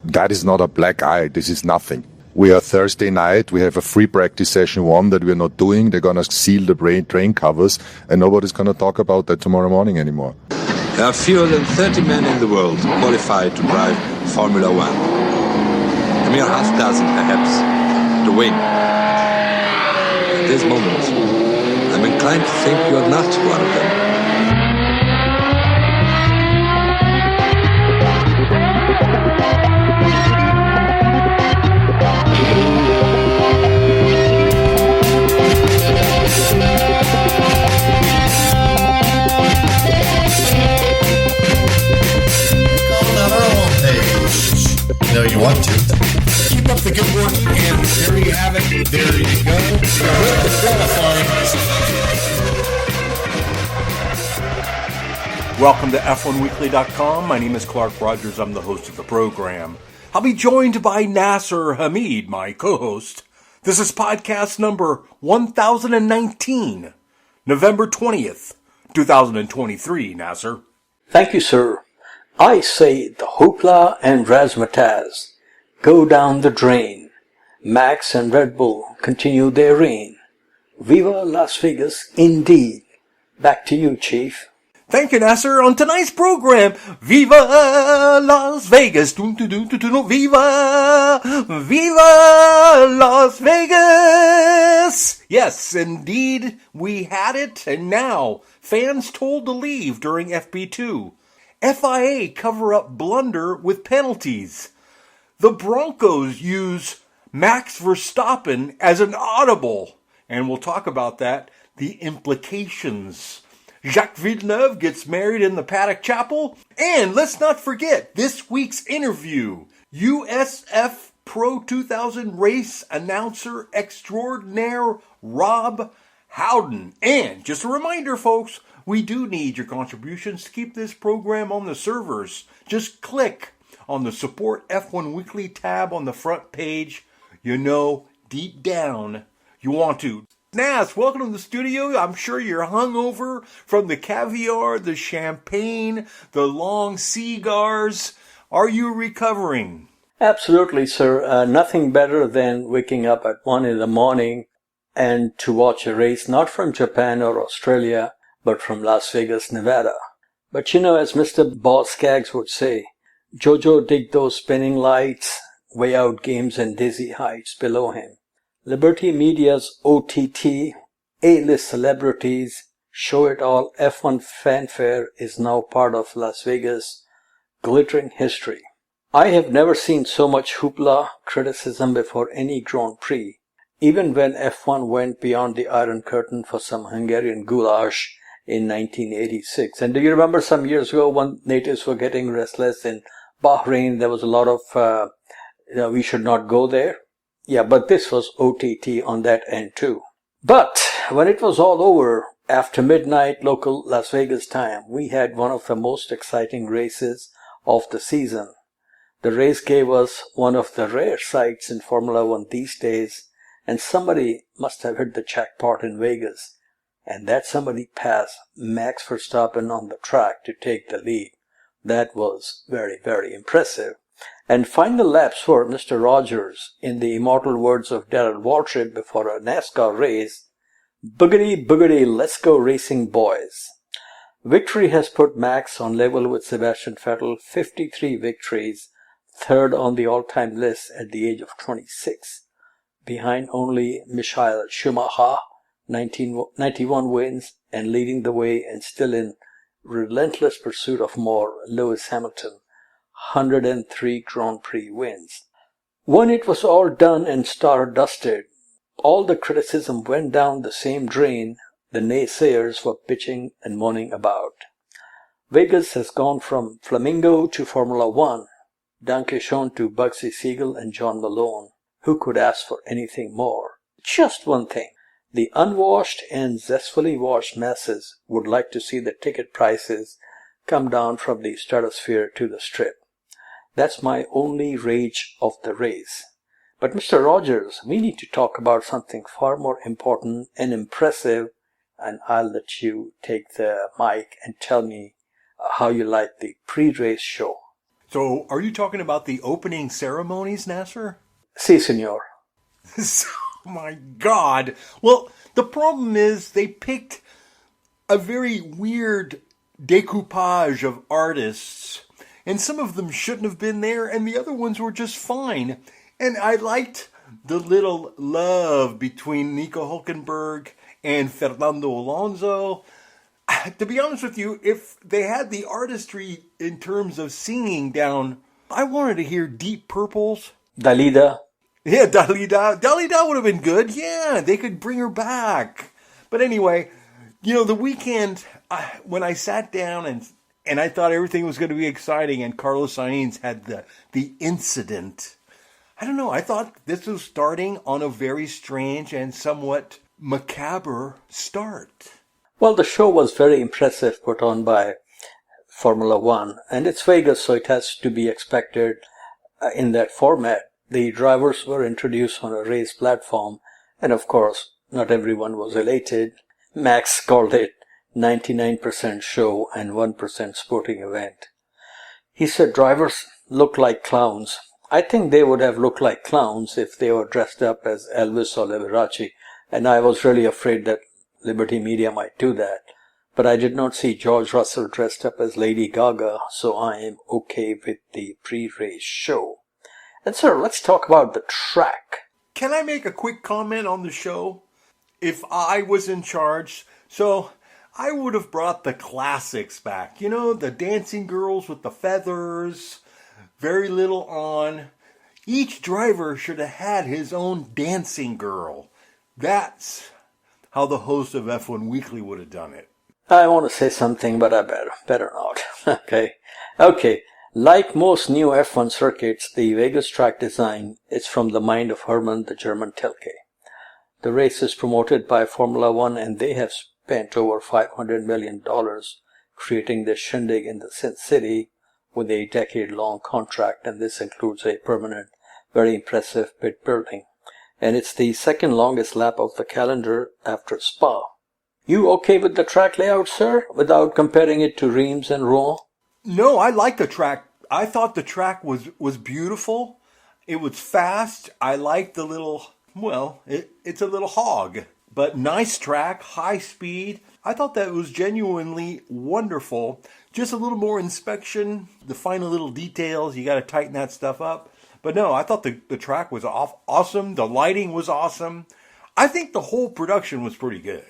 That is not a black eye. This is nothing. We are Thursday night. We have a free practice session 1 that we're not doing. They're going to seal the train covers, and nobody's going to talk about that tomorrow morning anymore. There are fewer than 30 men in the world qualified to drive Formula One. A mere half dozen, perhaps, to win. At this moment, I'm inclined to think you're not one of them. No, you want to. Keep up the good work, and there you have it. There you go. With the qualifying. Welcome to F1Weekly.com. My name is Clark Rogers. I'm the host of the program. I'll be joined by NASIR Hamid, my co-host. This is podcast number 1019, November 20th, 2023, NASIR. Thank you, sir. I say the hoopla and razzmatazz go down the drain. Max and Red Bull continue their reign. Viva Las Vegas, indeed. Back to you, Chief. Thank you, NASIR. On tonight's program, Viva Las Vegas. Viva Las Vegas. Yes, indeed, we had it, and now fans told to leave during FP2. FIA cover-up blunder with penalties. The Broncos use Max Verstappen as an audible, and we'll talk about that, the implications. Jacques Villeneuve gets married in the Paddock Chapel, and let's not forget this week's interview. USFPRO 2000 race announcer extraordinaire Rob HOWDEN. And just a reminder, folks, we do need your contributions to keep this program on the servers. Just click on the Support F1 Weekly tab on the front page. You know, deep down, you want to. Nas, welcome to the studio. I'm sure you're hungover from the caviar, the champagne, the long cigars. Are you recovering? Absolutely, sir. Nothing better than waking up at 1 in the morning and to watch a race, not from Japan or Australia, but from Las Vegas, Nevada. But you know, as Mr. Boss Skaggs would say, Jojo dig those spinning lights, way out games and dizzy heights below him. Liberty Media's OTT, A-list celebrities, show it all F1 fanfare is now part of Las Vegas' glittering history. I have never seen so much hoopla criticism before any Grand Prix, even when F1 went beyond the Iron Curtain for some Hungarian goulash in 1986. And do you remember some years ago when natives were getting restless in Bahrain? There was a lot of, we should not go there. Yeah, but this was OTT on that end too. But when it was all over, after midnight local Las Vegas time, we had one of the most exciting races of the season. The race gave us one of the rare sights in Formula One these days, and somebody must have hit the jackpot in Vegas. And that somebody passed Max Verstappen on the track to take the lead. That was very, very impressive. And final laps for Mr. Rogers, in the immortal words of Darrell Waltrip before a NASCAR race, boogity, boogity, let's go racing, boys. Victory has put Max on level with Sebastian Vettel, 53 victories, third on the all-time list at the age of 26, behind only Michael Schumacher, 91 wins, and leading the way and still in relentless pursuit of more, Lewis Hamilton, 103 Grand Prix wins. When it was all done and star-dusted, all the criticism went down the same drain the naysayers were pitching and moaning about. Vegas has gone from Flamingo to Formula One, Danke schön to Bugsy Siegel and John Malone. Who could ask for anything more? Just one thing. The unwashed and zestfully washed masses would like to see the ticket prices come down from the stratosphere to the strip. That's my only rage of the race. But Mr. Rogers, we need to talk about something far more important and impressive, and I'll let you take the mic and tell me how you like the pre-race show. So, are you talking about the opening ceremonies, NASIR? Si, senor. Oh my God. Well, the problem is they picked a very weird decoupage of artists, and some of them shouldn't have been there, and the other ones were just fine. And I liked the little love between Nico Hulkenberg and Fernando Alonso. To be honest with you, if they had the artistry in terms of singing down, I wanted to hear Deep Purple's Dalida. Yeah, Dalida. Dalida would have been good. Yeah, they could bring her back. But anyway, the weekend, when I sat down and I thought everything was going to be exciting, and Carlos Sainz had the incident, I don't know, I thought this was starting on a very strange and somewhat macabre start. Well, the show was very impressive, put on by Formula One, and it's Vegas, so it has to be expected in that format. The drivers were introduced on a race platform, and of course, not everyone was elated. Max called it 99% show and 1% sporting event. He said drivers look like clowns. I think they would have looked like clowns if they were dressed up as Elvis or Liberace, and I was really afraid that Liberty Media might do that. But I did not see George Russell dressed up as Lady Gaga, so I am okay with the pre-race show. And sir, let's talk about the track. Can I make a quick comment on the show? If I was in charge, so I would have brought the classics back. The dancing girls with the feathers, very little on. Each driver should have had his own dancing girl. That's how the host of F1 Weekly would have done it. I want to say something, but I better not. Okay. Like most new F1 circuits, the Vegas track design is from the mind of Hermann, the German Tilke. The race is promoted by Formula One, and they have spent over $500 million creating this shindig in the Sin City with a decade-long contract, and this includes a permanent, very impressive pit building. And it's the second longest lap of the calendar after Spa. You okay with the track layout, sir, without comparing it to Reims and Rouen? No, I like the track. I thought the track was beautiful. It was fast. I liked the little, it's a little hog, but nice track, high speed. I thought that was genuinely wonderful. Just a little more inspection, the final little details. You got to tighten that stuff up. But no, I thought the track was awesome. The lighting was awesome. I think the whole production was pretty good.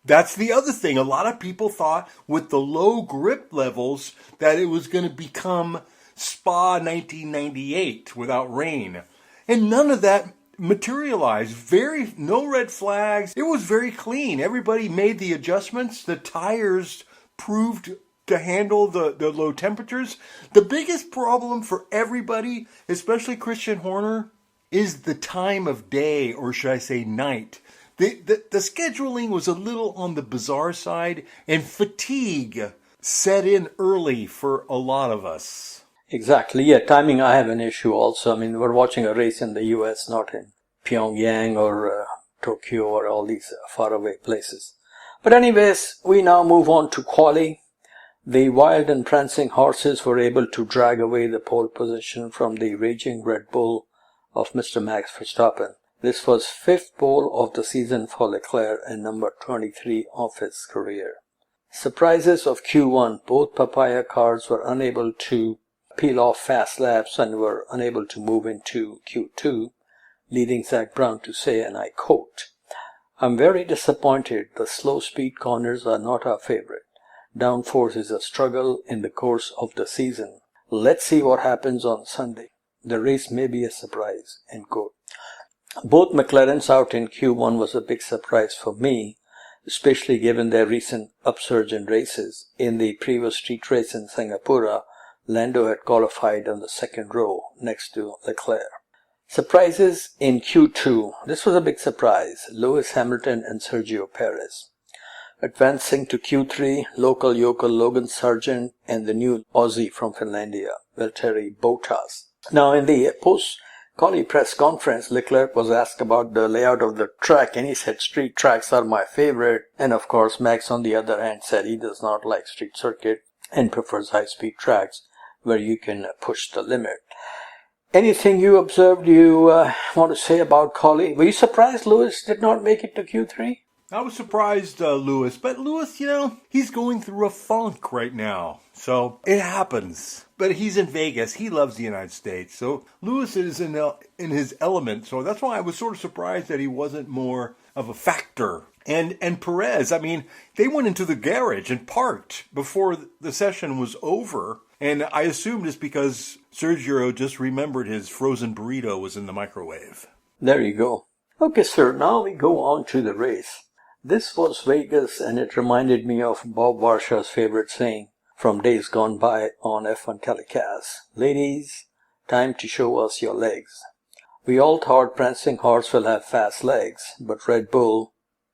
That's the other thing. A lot of people thought with the low grip levels that it was going to become Spa 1998 without rain. And none of that materialized. No red flags. It was very clean. Everybody made the adjustments. The tires proved to handle the low temperatures. The biggest problem for everybody, especially Christian Horner, is the time of day, or should I say night. The scheduling was a little on the bizarre side, and fatigue set in early for a lot of us. Exactly. Yeah, timing, I have an issue also. We're watching a race in the US, not in Pyongyang or Tokyo or all these faraway places. But anyways, we now move on to quali. The wild and prancing horses were able to drag away the pole position from the raging Red Bull of Mr. Max Verstappen. This was fifth pole of the season for Leclerc and number 23 of his career. Surprises of Q1. Both papaya cars were unable to peel off fast laps and were unable to move into Q2, leading Zach Brown to say, and I quote, "I'm very disappointed. The slow speed corners are not our favorite. Downforce is a struggle in the course of the season. Let's see what happens on Sunday. The race may be a surprise." End quote. Both McLarens out in Q1 was a big surprise for me, especially given their recent upsurge in races. In the previous street race in Singapore, Lando had qualified on the second row next to Leclerc. Surprises in Q2. This was a big surprise. Lewis Hamilton and Sergio Perez. Advancing to Q3, local yokel Logan Sargent and the new Aussie from Finlandia, Valtteri Bottas. Now in the post-quali press conference, Leclerc was asked about the layout of the track, and he said street tracks are my favorite. And of course Max on the other hand said he does not like street circuit and prefers high-speed tracks. where you can push the limit. Anything you observed you want to say about Collie? Were you surprised Lewis did not make it to Q3? I was surprised, Lewis, but Lewis, he's going through a funk right now. So it happens. But he's in Vegas. He loves the United States. So Lewis is in his element. So that's why I was sort of surprised that he wasn't more of a factor. And Perez, they went into the garage and parked before the session was over. And I assumed it's because Sergio just remembered his frozen burrito was in the microwave. There you go. Okay, sir, now we go on to the race. This was Vegas, and it reminded me of Bob Varsha's favorite saying from days gone by on F1 telecast. Ladies, time to show us your legs. We all thought Prancing Horse will have fast legs, but Red Bull,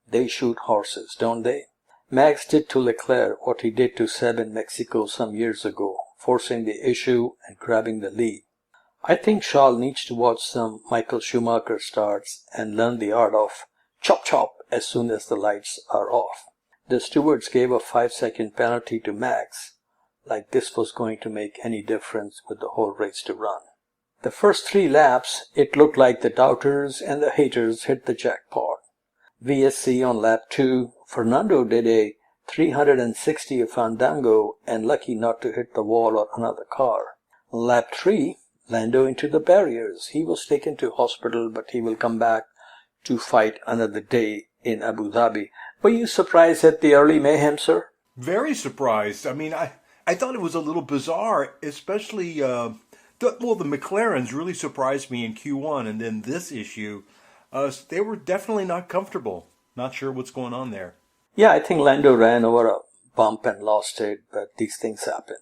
they shoot horses, don't they? Max did to Leclerc what he did to Seb in Mexico some years ago, forcing the issue and grabbing the lead. I think Charles needs to watch some Michael Schumacher starts and learn the art of chop chop as soon as the lights are off. The stewards gave a 5-second penalty to Max, like this was going to make any difference with the whole race to run. The first 3 laps, it looked like the doubters and the haters hit the jackpot. VSC on lap 2, Fernando did a 360 fandango and lucky not to hit the wall or another car. On lap 3, Lando into the barriers. He was taken to hospital, but he will come back to fight another day in Abu Dhabi. Were you surprised at the early mayhem, sir? Very surprised. I thought it was a little bizarre, especially, the McLarens really surprised me in Q1, and then this issue, they were definitely not comfortable. Not sure what's going on there. Yeah, I think Lando ran over a bump and lost it, but these things happen.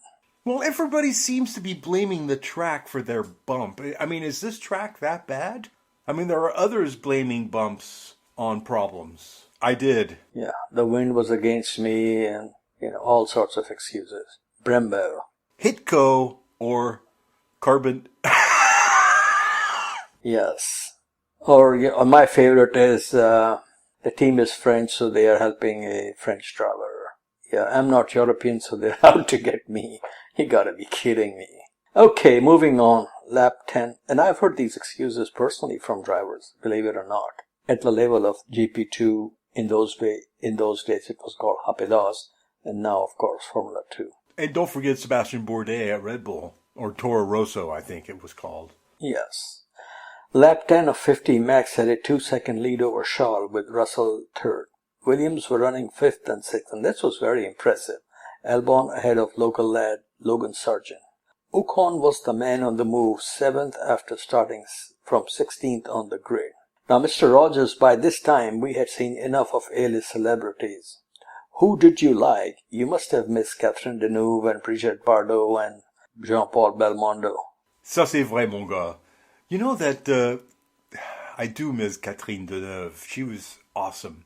Well, everybody seems to be blaming the track for their bump. Is this track that bad? There are others blaming bumps on problems. I did. Yeah, the wind was against me and, all sorts of excuses. Brembo. Hitco or carbon. Yes. Or my favorite is the team is French, so they are helping a French driver. Yeah, I'm not European, so they're out to get me. You gotta be kidding me. Okay, moving on. Lap 10. And I've heard these excuses personally from drivers, believe it or not. At the level of GP2, in those days it was called Rapidos, and now, of course, Formula 2. And don't forget Sebastian Bourdais at Red Bull, or Toro Rosso, I think it was called. Yes. Lap 10 of 50, Max had a 2-second lead over Charles with Russell third. Williams were running 5th and 6th, and this was very impressive. Albon ahead of local lad Logan Sargent. Ocon was the man on the move, 7th after starting from 16th on the grid. Now, Mr. Rogers, by this time, we had seen enough of A-list celebrities. Who did you like? You must have missed Catherine Deneuve and Brigitte Bardot and Jean-Paul Belmondo. Ça c'est vrai, mon gars. You know that I do miss Catherine Deneuve. She was awesome.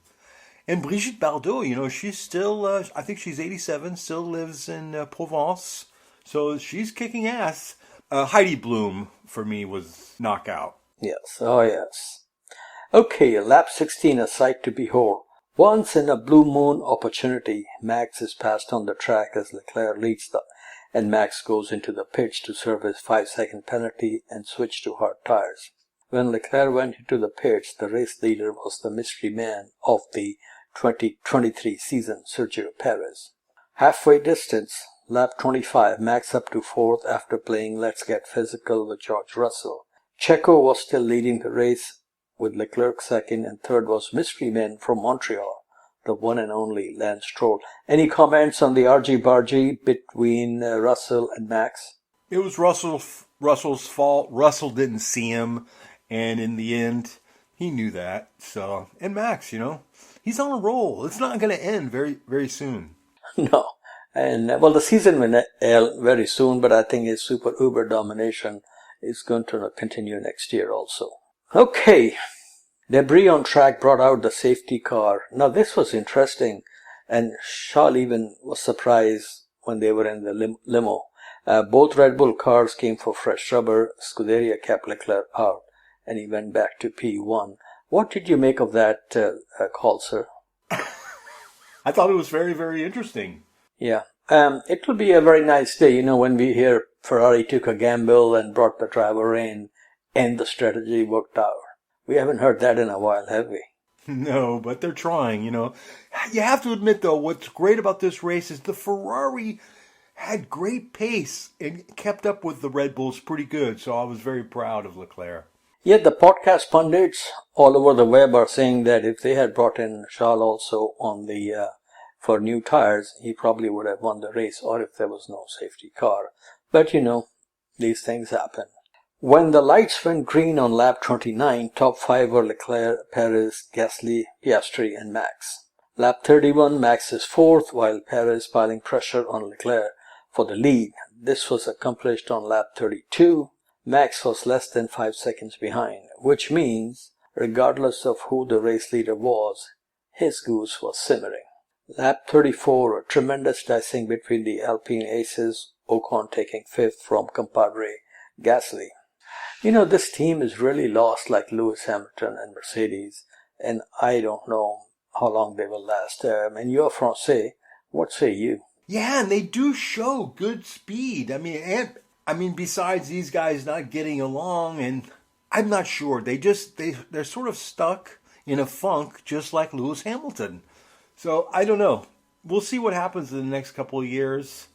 And Brigitte Bardot, she's still, I think she's 87, still lives in Provence. So she's kicking ass. Heidi Bloom, for me, was knockout. Yes, oh yes. Okay, lap 16, a sight to behold. Once in a blue moon opportunity, Max is passed on the track as Leclerc leads and Max goes into the pits to serve his 5-second penalty and switch to hard tires. When Leclerc went into the pits, the race leader was the mystery man of the 2023 season, Sergio Perez. Halfway distance, lap 25, Max up to 4th after playing Let's Get Physical with George Russell. Checo was still leading the race with Leclerc 2nd, and 3rd was mystery man from Montreal, the one and only Lance Stroll. Any comments on the argy-bargy between Russell and Max? It was Russell's fault. Russell didn't see him, and in the end, he knew that. So, and Max, he's on a roll. It's not going to end very, very soon. No. And, the season will end very soon, but I think his super uber domination is going to continue next year also. Okay. Debris on track brought out the safety car. Now, this was interesting, and Charles even was surprised when they were in the limo. Both Red Bull cars came for fresh rubber. Scuderia kept Leclerc out, and he went back to P1. What did you make of that call, sir? I thought it was very, very interesting. Yeah, It will be a very nice day, when we hear Ferrari took a gamble and brought the driver in and the strategy worked out. We haven't heard that in a while, have we? No, but they're trying, You have to admit, though, what's great about this race is the Ferrari had great pace and kept up with the Red Bulls pretty good, so I was very proud of Leclerc. Yet the podcast pundits all over the web are saying that if they had brought in Charles also on the for new tires, he probably would have won the race, or if there was no safety car. But these things happen. When the lights went green on lap 29, top 5 were Leclerc, Perez, Gasly, Piastri and Max. Lap 31, Max is 4th, while Perez piling pressure on Leclerc for the lead. This was accomplished on lap 32. Max was less than 5 seconds behind, which means, regardless of who the race leader was, his goose was simmering. Lap 34, a tremendous dicing between the Alpine aces, Ocon taking 5th from compadre Gasly. This team is really lost like Lewis Hamilton and Mercedes, and I don't know how long they will last. And you're Francais, what say you? Yeah, and they do show good speed. Besides these guys not getting along, and I'm not sure. They're sort of stuck in a funk, just like Lewis Hamilton. So I don't know. We'll see what happens in the next couple of years.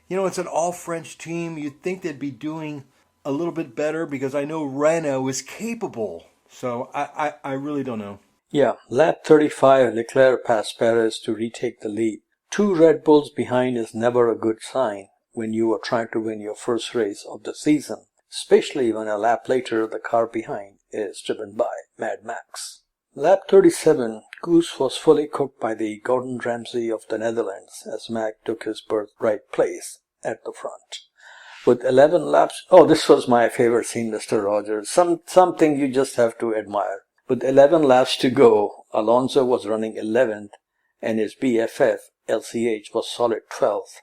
It's an all-French team. You'd think they'd be doing a little bit better because I know Renault is capable. So I really don't know. Yeah, lap 35, Leclerc passed Perez to retake the lead. 2 Red Bulls behind is never a good sign when you are trying to win your first race of the season, especially when a lap later the car behind is driven by Mad Max. Lap 37, Goose was fully cooked by the Gordon Ramsay of the Netherlands as Mac took his birthright place at the front. With 11 laps, this was my favorite scene, Mr. Rogers, something you just have to admire. With 11 laps to go, Alonso was running 11th and his BFF, LCH, was solid 12th,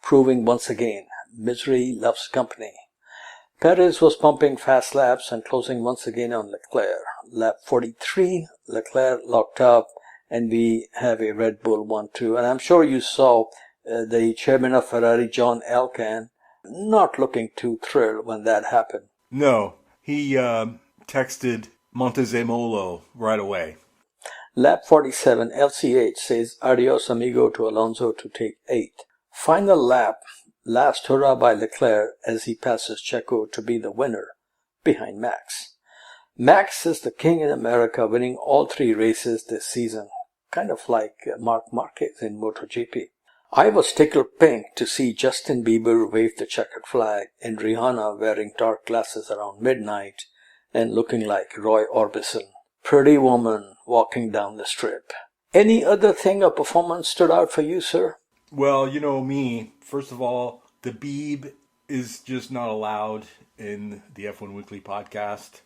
proving once again, misery loves company. Perez was pumping fast laps and closing once again on Leclerc. Lap 43, Leclerc locked up and we have a Red Bull 1-2. And I'm sure you saw the chairman of Ferrari, John Elkann, not looking too thrilled when that happened. No, he texted Montezemolo right away. Lap 47, LCH says adios amigo to Alonso to take 8th. Final lap, last hurrah by Leclerc as he passes Checo to be the winner, behind Max. Max is the king in America, winning all 3 races this season, kind of like Marc Marquez in MotoGP. I was tickled pink to see Justin Bieber wave the checkered flag and Rihanna wearing dark glasses around midnight and looking like Roy Orbison. Pretty woman walking down the strip. Any other thing or performance stood out for you, sir? Well, you know me. First of all, the Beeb is just not allowed in the F1 Weekly podcast.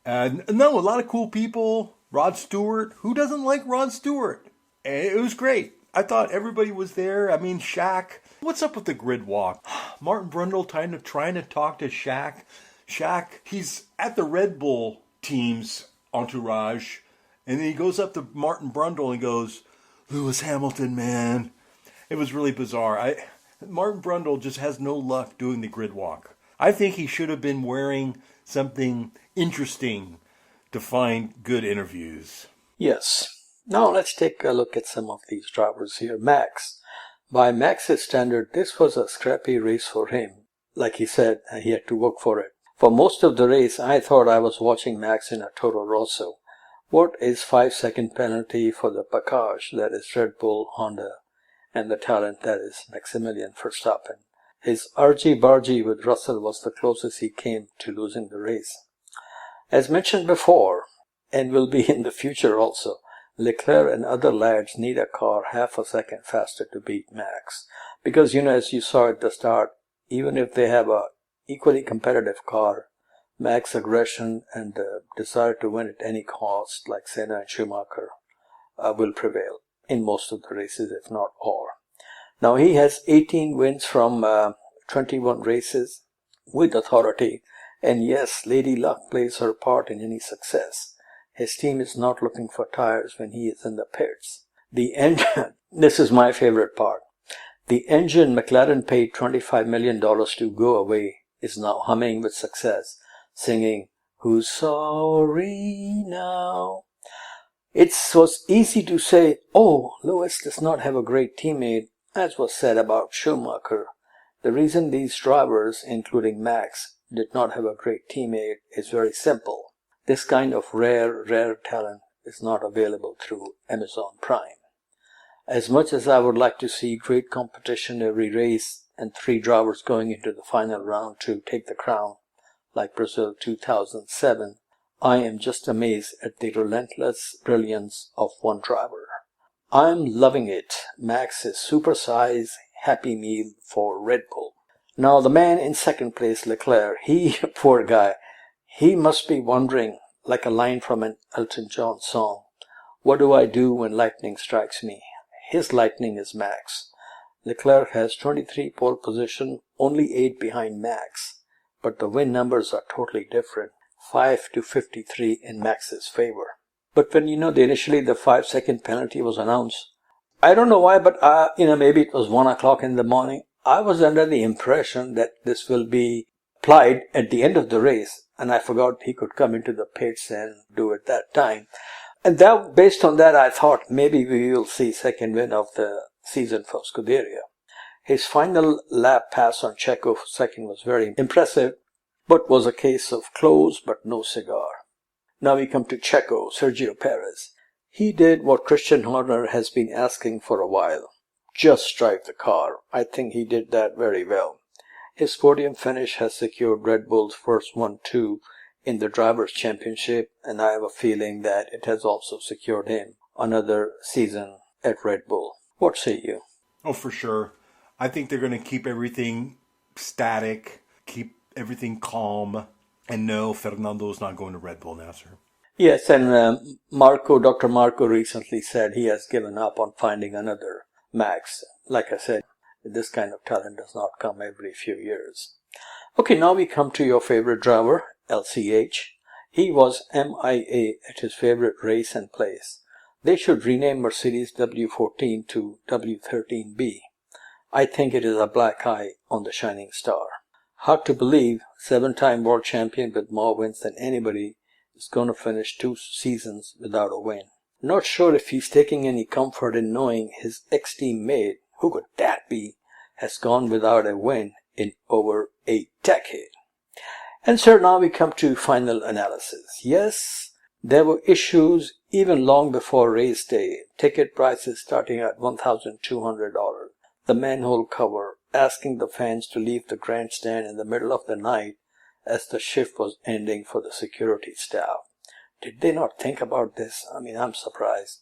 No, a lot of cool people. Rod Stewart. Who doesn't like Rod Stewart? It was great. I thought everybody was there. Shaq. What's up with the grid walk? Martin Brundle trying to talk to Shaq. Shaq, he's at the Red Bull team's entourage. And then he goes up to Martin Brundle and goes, Lewis Hamilton, man. It was really bizarre. Martin Brundle just has no luck doing the grid walk. I think he should have been wearing something interesting to find good interviews. Yes. Now let's take a look at some of these drivers here. Max. By Max's standard, this was a scrappy race for him. Like he said, he had to work for it. For most of the race, I thought I was watching Max in a Toro Rosso. What is 5-second penalty for the package that is Red Bull, Honda, and the talent that is Maximilian Verstappen? His argy-bargy with Russell was the closest he came to losing the race. As mentioned before, and will be in the future also, Leclerc and other lads need a car half a second faster to beat Max. Because, as you saw at the start, even if they have a equally competitive car, Max's aggression and desire to win at any cost, like Senna and Schumacher, will prevail in most of the races, if not all. Now, he has 18 wins from 21 races with authority. And yes, Lady Luck plays her part in any success. His team is not looking for tires when he is in the pits. This is my favorite part. The engine McLaren paid $25 million to go away is now humming with success, singing, "Who's sorry now?" It was easy to say, "Oh, Lewis does not have a great teammate," as was said about Schumacher. The reason these drivers, including Max, did not have a great teammate is very simple. This kind of rare talent is not available through Amazon Prime. As much as I would like to see great competition every race and 3 drivers going into the final round to take the crown, like Brazil 2007, I am just amazed at the relentless brilliance of one driver. I'm loving it. Max is supersized Happy Meal for Red Bull. Now the man in second place, Leclerc, he, poor guy, he must be wondering, like a line from an Elton John song, what do I do when lightning strikes me? His lightning is Max. Leclerc has 23 pole position, only 8 behind Max, but the win numbers are totally different, 5-53 in Max's favor. But when initially the 5-second penalty was announced, I don't know why, but maybe it was 1 o'clock in the morning, I was under the impression that this will be applied at the end of the race, and I forgot he could come into the pits and do it that time. And based on that, I thought maybe we will see second win of the season for Scuderia. His final lap pass on Checo for second was very impressive, but was a case of close but no cigar. Now we come to Checo, Sergio Perez. He did what Christian Horner has been asking for a while. Just drive the car. I think he did that very well. His podium finish has secured Red Bull's first 1-2 in the Drivers' Championship, and I have a feeling that it has also secured him another season at Red Bull. What say you? Oh, for sure. I think they're going to keep everything static, keep everything calm, and no, Fernando's not going to Red Bull, NASIR. Yes, and Dr. Marco recently said he has given up on finding another Max. Like I said, this kind of talent does not come every few years. Okay, now we come to your favorite driver, LCH. He was MIA at his favorite race and place. They should rename Mercedes W14 to W13B. I think it is a black eye on the shining star. Hard to believe 7-time world champion with more wins than anybody is going to finish 2 seasons without a win. Not sure if he's taking any comfort in knowing his ex-teammate, who could that be, has gone without a win in over a decade. And sir, now we come to final analysis. Yes, there were issues even long before race day. Ticket prices starting at $1,200. The manhole cover, asking the fans to leave the grandstand in the middle of the night as the shift was ending for the security staff. Did they not think about this? I'm surprised.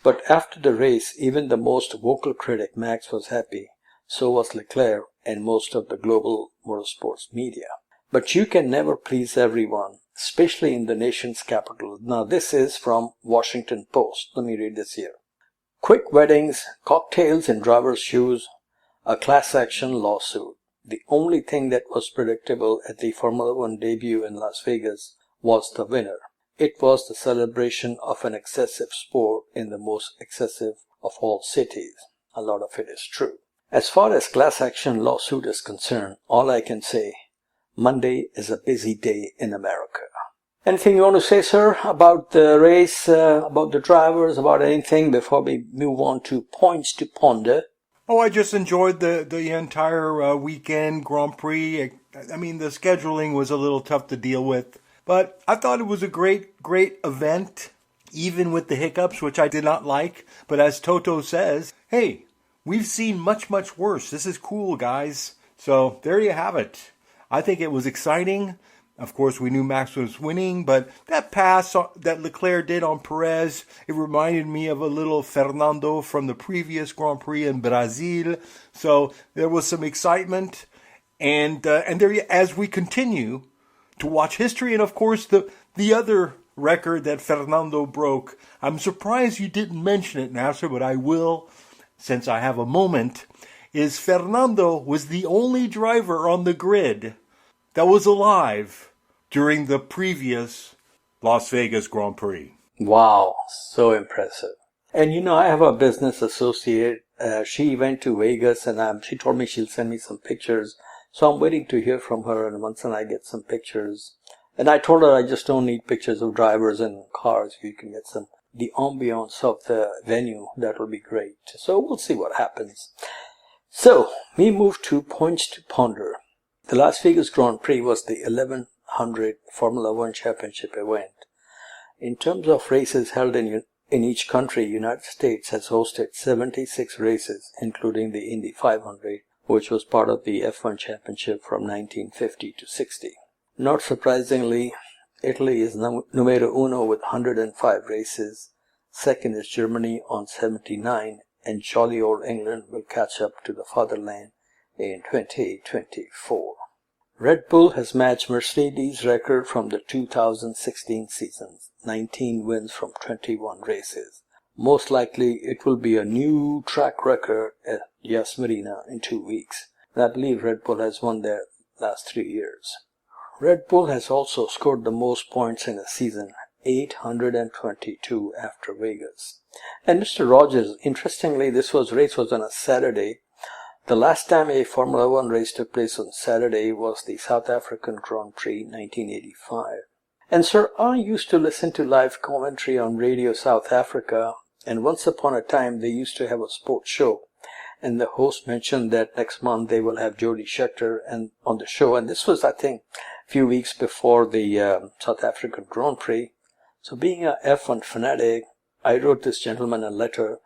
But after the race, even the most vocal critic, Max, was happy. So was Leclerc and most of the global motorsports media. But you can never please everyone, especially in the nation's capital. Now this is from Washington Post. Let me read this here. Quick weddings, cocktails in driver's shoes, a class action lawsuit. The only thing that was predictable at the Formula One debut in Las Vegas was the winner. It was the celebration of an excessive sport in the most excessive of all cities. A lot of it is true. As far as class action lawsuit is concerned, all I can say, Monday is a busy day in America. Anything you want to say, sir, about the race, about the drivers, about anything before we move on to points to ponder? Oh, I just enjoyed the entire weekend Grand Prix. The scheduling was a little tough to deal with, but I thought it was a great event, even with the hiccups, which I did not like. But as Toto says, hey, we've seen much worse. This is cool, guys. So there you have it. I think it was exciting. Of course, we knew Max was winning, but that pass that Leclerc did on Perez, it reminded me of a little Fernando from the previous Grand Prix in Brazil. So there was some excitement, and there, as we continue to watch history, and of course the other record that Fernando broke. I'm surprised you didn't mention it, NASIR, but I will, since I have a moment. Is Fernando was the only driver on the grid that was alive during the previous Las Vegas Grand Prix. Wow, so impressive. And I have a business associate She went to Vegas, and she told me she'll send me some pictures. So I'm waiting to hear from her, and once I get some pictures. And I told her I just don't need pictures of drivers and cars. If you can get the ambience of the venue, that will be great. So we'll see what happens. So we move to points to ponder. The Las Vegas Grand Prix was the 1100 Formula One Championship event. In terms of races held in each country, United States has hosted 76 races, including the Indy 500, which was part of the F1 Championship from 1950 to 60. Not surprisingly, Italy is numero uno with 105 races. Second is Germany on 79, and jolly old England will catch up to the fatherland in 2024. Red Bull has matched Mercedes' record from the 2016 season, 19 wins from 21 races. Most likely it will be a new track record at Yas Marina in 2 weeks. And I believe Red Bull has won their last 3 years. Red Bull has also scored the most points in a season, 822 after Vegas. And Mr. Rogers, interestingly, this race was on a Saturday. The last time a Formula One race took place on Saturday was the South African Grand Prix 1985. And sir, I used to listen to live commentary on Radio South Africa, and once upon a time they used to have a sports show. And the host mentioned that next month they will have Jody Scheckter on the show. And this was, I think, a few weeks before the South African Grand Prix. So being a F1 fanatic, I wrote this gentleman a letter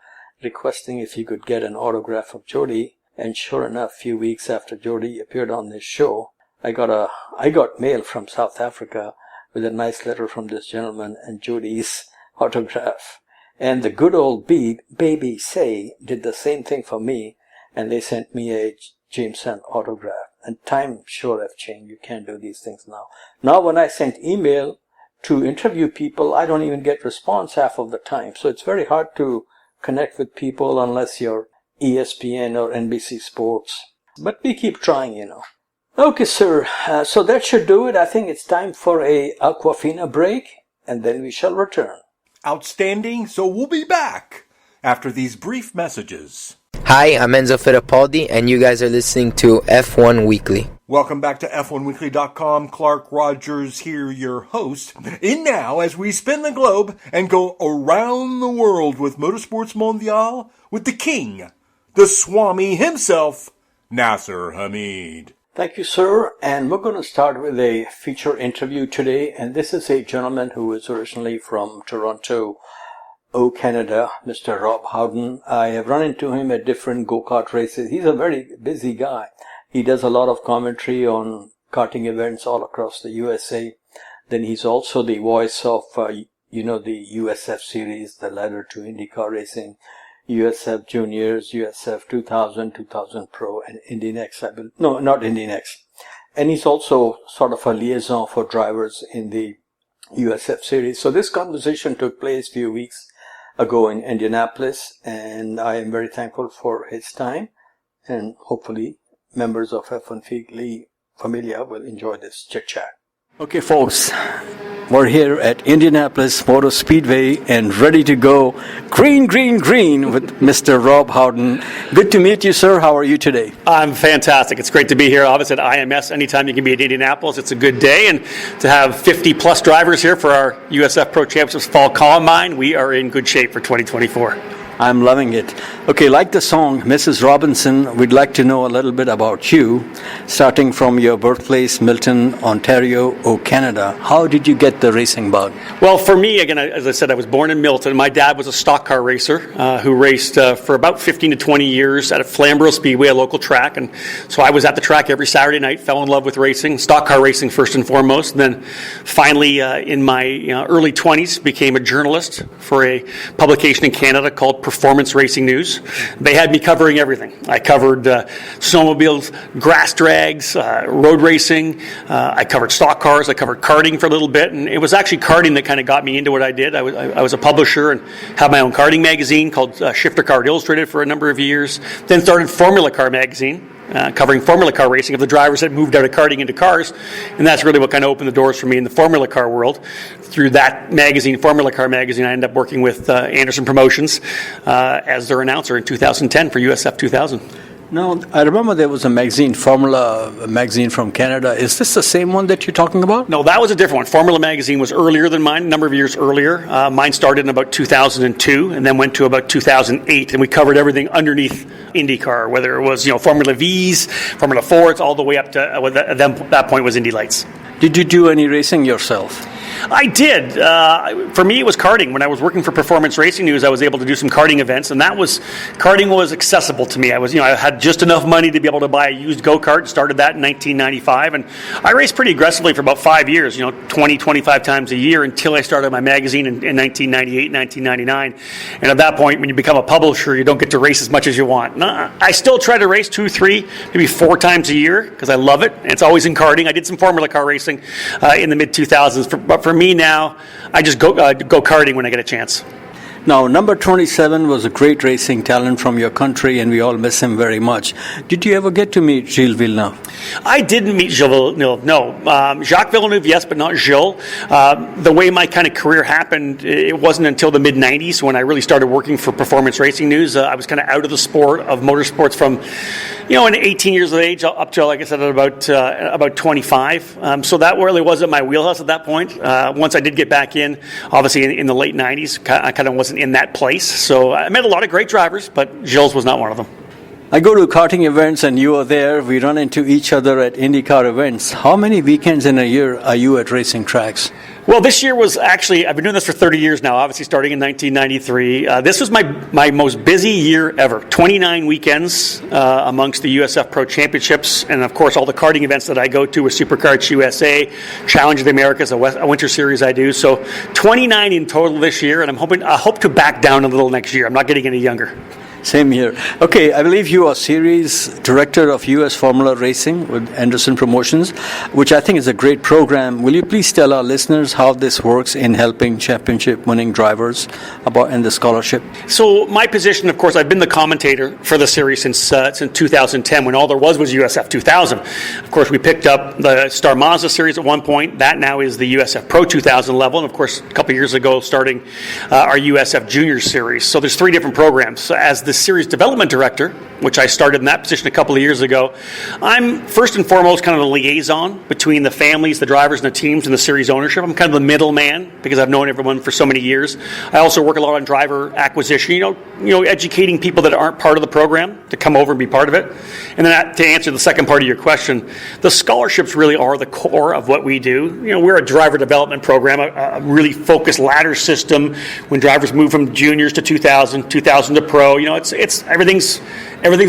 requesting if he could get an autograph of Jody. And sure enough, a few weeks after Jody appeared on this show, I got mail from South Africa with a nice letter from this gentleman and Jody's autograph. And the good old Baby Say did the same thing for me, and they sent me a Jameson autograph. And time sure have changed. You can't do these things now. Now when I send email to interview people, I don't even get response half of the time. So it's very hard to connect with people unless you're ESPN or NBC Sports. But we keep trying, Okay, sir. So that should do it. I think it's time for a Aquafina break, and then we shall return. Outstanding. So we'll be back after these brief messages. Hi, I'm Enzo Fittipaldi, and you guys are listening to F1 Weekly. Welcome back to F1Weekly.com. Clark Rogers here, your host. In now, as we spin the globe and go around the world with Motorsports Mondial, with the king, the Swami himself, NASIR Hamid. Thank you, sir. And we're going to start with a feature interview today. And this is a gentleman who is originally from Toronto, Canada, Mr. Rob Howden. I have run into him at different go-kart races. He's a very busy guy. He does a lot of commentary on karting events all across the USA. Then he's also the voice of, the USF series, the ladder to IndyCar racing, USF Juniors, USF 2000, 2000 Pro, and Indy Next. No, not Indy Next. And he's also sort of a liaison for drivers in the USF series. So this conversation took place a few weeks ago in Indianapolis, and I am very thankful for his time, and hopefully members of F1 Weekly Familia will enjoy this chit-chat. Okay, folks, we're here at Indianapolis Motor Speedway and ready to go green, green, green with Mr. Rob Howden. Good to meet you, sir. How are you today? I'm fantastic. It's great to be here. Obviously at IMS, anytime you can be at Indianapolis, it's a good day. And to have 50-plus drivers here for our USFPRO Championships Fall Combine, we are in good shape for 2024. I'm loving it. Okay, like the song, Mrs. Robinson, we'd like to know a little bit about you, starting from your birthplace, Milton, Ontario, Canada. How did you get the racing bug? Well, for me, again, as I said, I was born in Milton. My dad was a stock car racer who raced for about 15 to 20 years at a Flamborough Speedway, a local track. And so I was at the track every Saturday night, fell in love with racing, stock car racing first and foremost. And then finally, in my early 20s, became a journalist for a publication in Canada called Performance Racing News. They had me covering everything. I covered snowmobiles, grass drags, road racing. I covered stock cars. I covered karting for a little bit, and it was actually karting that kind of got me into what I did. I was a publisher and had my own karting magazine called Shifter Car Illustrated for a number of years. Then started Formula Car magazine. covering Formula Car racing of the drivers that moved out of karting into cars, and that's really what kind of opened the doors for me in the Formula Car world. Through that magazine, Formula Car magazine, I ended up working with Anderson Promotions as their announcer in 2010 for USF 2000. No, I remember there was a magazine, Formula magazine from Canada. Is this the same one that you're talking about? No, that was a different one. Formula magazine was earlier than mine, a number of years earlier. Mine started in about 2002 and then went to about 2008, and we covered everything underneath IndyCar, whether it was Formula V's, Formula Fords, all the way up to at that point was Indy Lights. Did you do any racing yourself? I did. For me, it was karting. When I was working for Performance Racing News, I was able to do some karting events, and karting was accessible to me. I had just enough money to be able to buy a used go-kart. Started that in 1995, and I raced pretty aggressively for about 5 years. 20, 25 times a year until I started my magazine in 1998, 1999. And at that point, when you become a publisher, you don't get to race as much as you want. I still try to race 2, 3, maybe 4 times a year because I love it. And it's always in karting. I did some Formula Car racing in the mid 2000s, but for me now, I just go karting when I get a chance. Now, number 27 was a great racing talent from your country, and we all miss him very much. Did you ever get to meet Gilles Villeneuve? I didn't meet Gilles Villeneuve, no. Jacques Villeneuve, yes, but not Gilles. The way my kind of career happened, it wasn't until the mid-90s when I really started working for Performance Racing News. I was kind of out of the sport of motorsports from, in 18 years of age up to, like I said, about 25. So that really wasn't my wheelhouse at that point. Once I did get back in, obviously in the late 90s, I kind of wasn't in that place. So I met a lot of great drivers, but Gilles was not one of them. I go to karting events and you are there. We run into each other at IndyCar events. How many weekends in a year are you at racing tracks? Well, this year was actually, I've been doing this for 30 years now, obviously starting in 1993. This was my most busy year ever. 29 weekends amongst the USFPRO championships, and of course all the karting events that I go to with Superkarts USA, Challenge of the Americas, a winter series I do. So 29 in total this year, and I hope to back down a little next year. I'm not getting any younger. Same here. Okay, I believe you are series director of US Formula Racing with Anderson Promotions, which I think is a great program. Will you please tell our listeners how this works in helping championship-winning drivers and the scholarship? So my position, of course, I've been the commentator for the series since 2010, when all there was USF 2000. Of course, we picked up the Star Mazda series at one point. That now is the USF Pro 2000 level, and of course, a couple years ago, starting our USF Junior series. So there's 3 different programs. So as the series development director, which I started in that position a couple of years ago, I'm first and foremost kind of the liaison between the families, the drivers, and the teams, and the series ownership. I'm kind of the middleman because I've known everyone for so many years. I also work a lot on driver acquisition, educating people that aren't part of the program to come over and be part of it. And then to answer the second part of your question, the scholarships really are the core of what we do. We're a driver development program, a really focused ladder system. When drivers move from juniors to 2000 to pro, it's everything's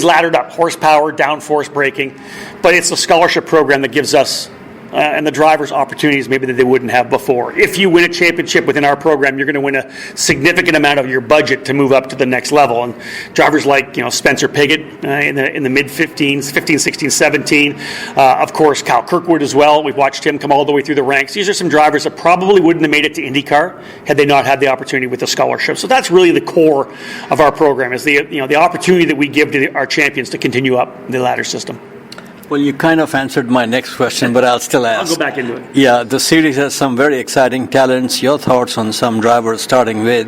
laddered up, horsepower, downforce braking, but it's a scholarship program that gives us and the drivers opportunities maybe that they wouldn't have before. If you win a championship within our program, you're going to win a significant amount of your budget to move up to the next level. And drivers like Spencer Pigot in the mid 15s, 15, 16, 17. Of course, Kyle Kirkwood as well. We've watched him come all the way through the ranks. These are some drivers that probably wouldn't have made it to IndyCar had they not had the opportunity with the scholarship. So that's really the core of our program, is the opportunity that we give to our champions to continue up the ladder system. Well, you kind of answered my next question, but I'll still ask. I'll go back into it. Yeah, the series has some very exciting talents. Your thoughts on some drivers, starting with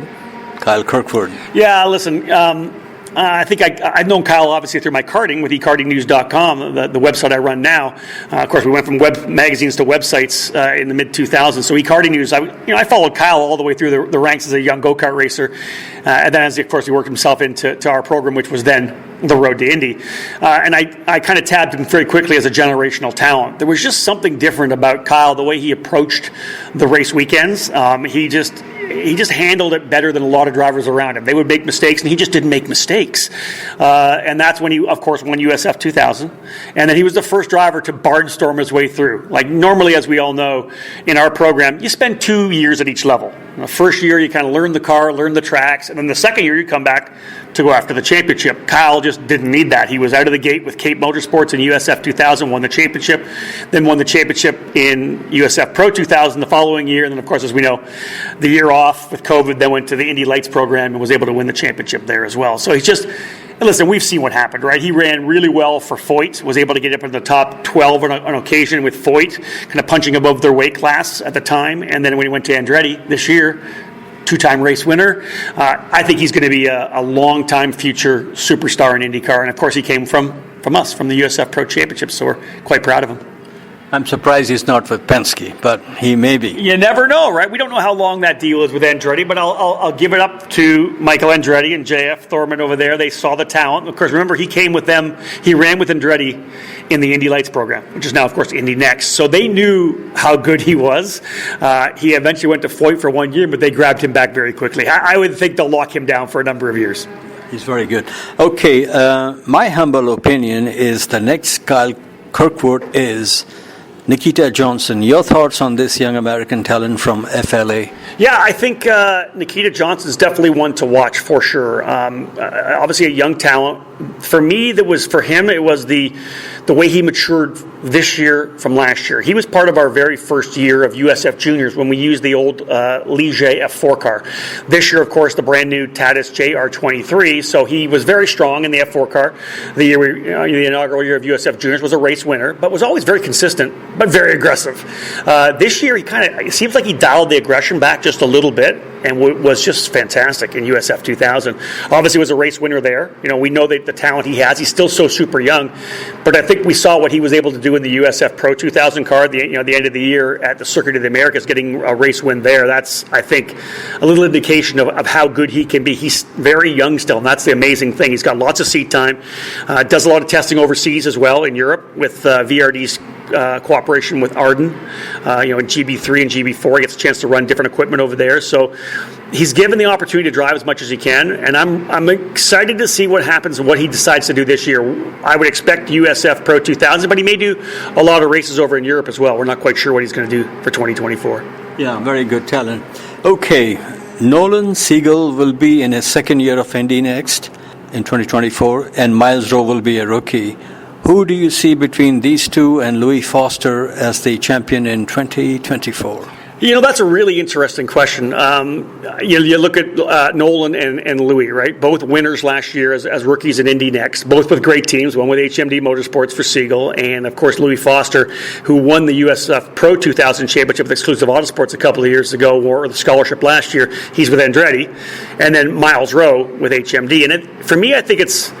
Kyle Kirkwood? Yeah, listen, I think I've known Kyle obviously through my karting with ekartingnews.com, the website I run now. Of course, we went from web magazines to websites in the mid 2000s. So eKarting News, I followed Kyle all the way through the ranks as a young go-kart racer, and then of course he worked himself into our program, which was then the road to Indy. And I kind of tabbed him very quickly as a generational talent. There was just something different about Kyle, the way he approached the race weekends. He just handled it better than a lot of drivers around him. They would make mistakes, and he just didn't make mistakes. And that's when he, of course, won USF 2000. And then he was the first driver to barnstorm his way through. Like normally, as we all know, in our program, you spend 2 years at each level. The first year, you kind of learn the car, learn the tracks, and then the second year, you come back, to go after the championship. Kyle just didn't need that. He was out of the gate with Cape Motorsports in USF 2000, won the championship, then won the championship in USF Pro 2000 the following year, and then, of course, as we know, the year off with COVID, then went to the Indy Lights program and was able to win the championship there as well. So he's just, and listen, we've seen what happened, right? He ran really well for Foyt, was able to get up in the top 12 on occasion with Foyt, kind of punching above their weight class at the time, and then when he went to Andretti this year, two-time race winner. I think he's going to be a long-time future superstar in IndyCar. And, of course, he came from us, from the USF Pro Championship, so we're quite proud of him. I'm surprised he's not with Penske, but he may be. You never know, right? We don't know how long that deal is with Andretti, but I'll give it up to Michael Andretti and JF Thorman over there. They saw the talent. Of course, remember, he came with them. He ran with Andretti in the Indy Lights program, which is now, of course, Indy Next. So they knew how good he was. He eventually went to Foyt for 1 year, but they grabbed him back very quickly. I would think they'll lock him down for a number of years. He's very good. Okay, my humble opinion is the next Kyle Kirkwood is Nikita Johnson. Your thoughts on this young American talent from FLA? Yeah, I think Nikita Johnson is definitely one to watch for sure. Obviously, a young talent. For me, it was the way he matured this year from last year. He was part of our very first year of USF Juniors when we used the old Ligier F4 car. This year, of course, the brand new Tatis JR23. So he was very strong in the F4 car. The inaugural year of USF Juniors was a race winner, but was always very consistent, but very aggressive. This year, it seems like he dialed the aggression back just a little bit and was just fantastic in USF 2000. Obviously, was a race winner there. We know that the talent he has. He's still so super young, but I think we saw what he was able to do in the USF Pro 2000 car. The end of the year at the Circuit of the Americas, getting a race win there. That's, I think, a little indication of how good he can be. He's very young still, and that's the amazing thing. He's got lots of seat time. Does a lot of testing overseas as well in Europe with VRD's cooperation with HOWDEN, in GB3 and GB4. He gets a chance to run different equipment over there. So he's given the opportunity to drive as much as he can, and I'm excited to see what happens and what he decides to do this year. I would expect USF Pro 2000, but he may do a lot of races over in Europe as well. We're not quite sure what he's going to do for 2024. Yeah, very good talent. Okay, Nolan Siegel will be in his second year of Indy Next in 2024, and Miles Rowe will be a rookie. Who do you see between these two and Louis Foster as the champion in 2024? That's a really interesting question. You look at Nolan and Louis, right? Both winners last year as rookies in Indy Next, both with great teams, one with HMD Motorsports for Siegel, and of course Louis Foster, who won the USF Pro 2000 Championship with Exclusive Autosports a couple of years ago, or the scholarship last year. He's with Andretti. And then Miles Rowe with HMD. And for me, I think it's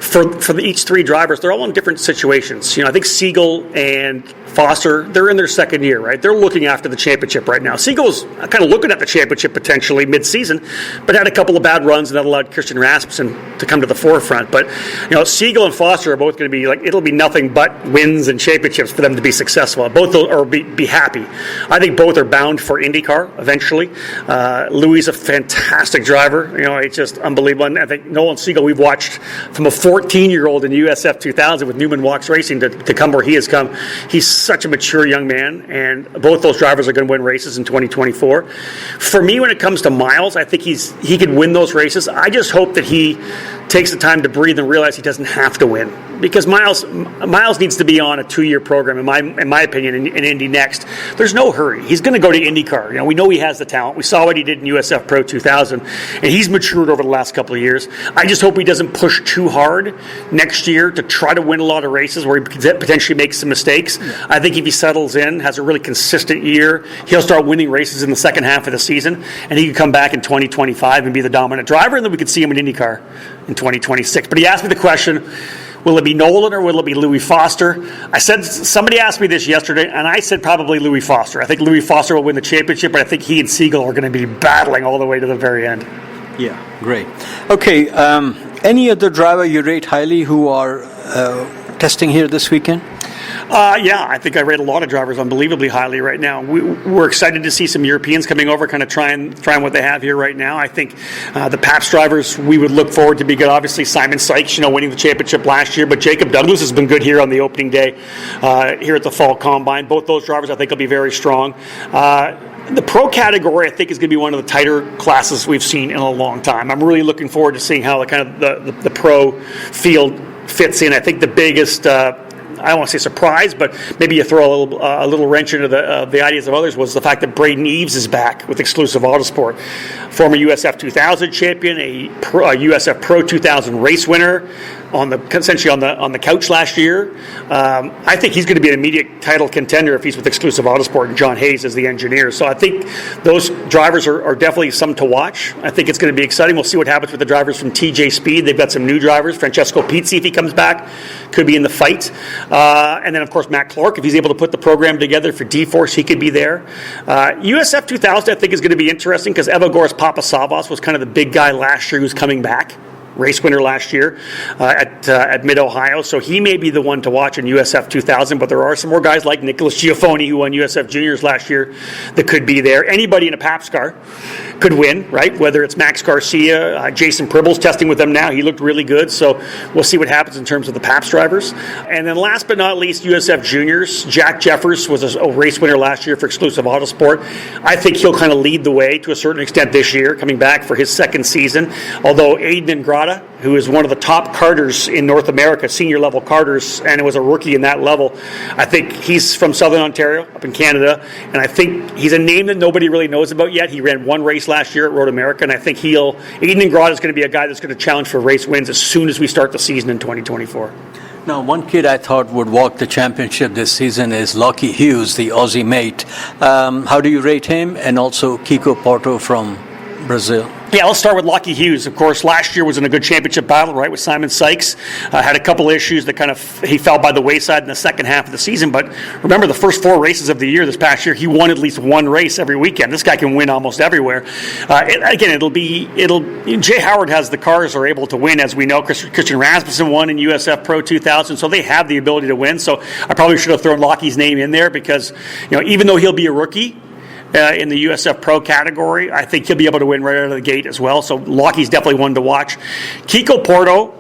for each three drivers, they're all in different situations. I think Siegel and Foster, they're in their second year, right? They're looking after the championship right now. Siegel's kind of looking at the championship potentially mid-season, but had a couple of bad runs, and that allowed Christian Rasmussen to come to the forefront. But, Siegel and Foster are both going to be it'll be nothing but wins and championships for them to be successful. Both or be happy. I think both are bound for IndyCar eventually. Louis is a fantastic driver. It's just unbelievable. And I think Nolan Siegel, we've watched from a 14-year-old in USF 2000 with Newman Walks Racing to come where he has come. He's such a mature young man, and both those drivers are going to win races in 2024. For me, when it comes to Miles, I think he could win those races. I just hope that he takes the time to breathe and realize he doesn't have to win, because Miles needs to be on a 2-year program, in my opinion, in Indy Next. There's no hurry. He's going to go to IndyCar. We know he has the talent. We saw what he did in USF Pro 2000, and he's matured over the last couple of years. I just hope he doesn't push too hard next year to try to win a lot of races where he potentially makes some mistakes. Yeah. I think if he settles in, has a really consistent year, he'll start winning races in the second half of the season, and he could come back in 2025 and be the dominant driver, and then we could see him in IndyCar in 2026. But he asked me the question, will it be Nolan or will it be Louis Foster? Somebody asked me this yesterday, and I said probably Louis Foster. I think Louis Foster will win the championship, but I think he and Siegel are going to be battling all the way to the very end. Yeah, great. Okay, any other driver you rate highly who are testing here this weekend? I think I rate a lot of drivers unbelievably highly right now. We're excited to see some Europeans coming over, kind of trying what they have here right now. I think the Pabst drivers we would look forward to be good. Obviously, Simon Sykes, winning the championship last year, but Jacob Douglas has been good here on the opening day here at the Fall Combine. Both those drivers I think will be very strong. The pro category, I think, is going to be one of the tighter classes we've seen in a long time. I'm really looking forward to seeing how the pro field fits in. I think the biggest, I don't want to say surprise, but maybe you throw a little wrench into the ideas of others, was the fact that Braden Eves is back with Exclusive Autosport. Former USF 2000 champion, a USF Pro 2000 race winner, essentially on the couch last year. I think he's going to be an immediate title contender if he's with Exclusive Autosport and John Hayes as the engineer. So I think those drivers are definitely some to watch. I think it's going to be exciting. We'll see what happens with the drivers from TJ Speed. They've got some new drivers. Francesco Pizzi, if he comes back, could be in the fight. And then, of course, Matt Clark, if he's able to put the program together for D-Force, he could be there. USF 2000, I think, is going to be interesting because Evagoras Papasavas was kind of the big guy last year who's coming back. Race winner last year at Mid-Ohio. So he may be the one to watch in USF 2000, but there are some more guys like Nicholas Giaffoni, who won USF Juniors last year, that could be there. Anybody in a PAPS car could win, right? Whether it's Max Garcia, Jason Pribble's testing with them now. He looked really good. So we'll see what happens in terms of the PAPS drivers. And then last but not least, USF Juniors. Jack Jeffers was a race winner last year for Exclusive Autosport. I think he'll kind of lead the way to a certain extent this year, coming back for his second season. Although Aiden Ingrata, who is one of the top karters in North America, senior level karters, and was a rookie in that level. I think he's from Southern Ontario, up in Canada, and I think he's a name that nobody really knows about yet. He ran one race last year at Road America, and I think Aiden Ingrata is going to be a guy that's going to challenge for race wins as soon as we start the season in 2024. Now, one kid I thought would walk the championship this season is Lockie Hughes, the Aussie mate. How do you rate him? And also Kiko Porto from Brazil. Yeah, let's start with Lockie Hughes. Of course, last year was in a good championship battle, right, with Simon Sykes. Had a couple issues that he fell by the wayside in the second half of the season. But remember, the first 4 races of the year this past year, he won at least one race every weekend. This guy can win almost everywhere. Jay Howard has the cars are able to win, as we know. Christian Rasmussen won in USF Pro 2000, so they have the ability to win. So I probably should have thrown Lockie's name in there because, even though he'll be a rookie, in the USF Pro category, I think he'll be able to win right out of the gate as well. So Lockie's definitely one to watch. Kiko Porto,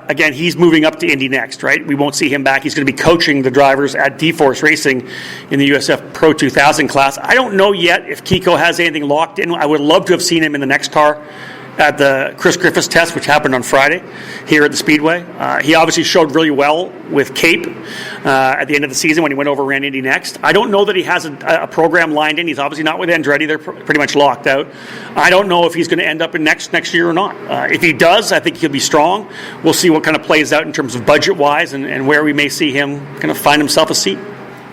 again, he's moving up to Indy next, right? We won't see him back. He's going to be coaching the drivers at D-Force Racing in the USF Pro 2000 class. I don't know yet if Kiko has anything locked in. I would love to have seen him in the next car at the Chris Griffiths test, which happened on Friday here at the Speedway. He obviously showed really well with Cape at the end of the season when he went over and ran Indy next. I don't know that he has a program lined in. He's obviously not with Andretti. They're pretty much locked out. I don't know if he's going to end up in next year or not. If he does, I think he'll be strong. We'll see what kind of plays out in terms of budget-wise and where we may see him kind of find himself a seat.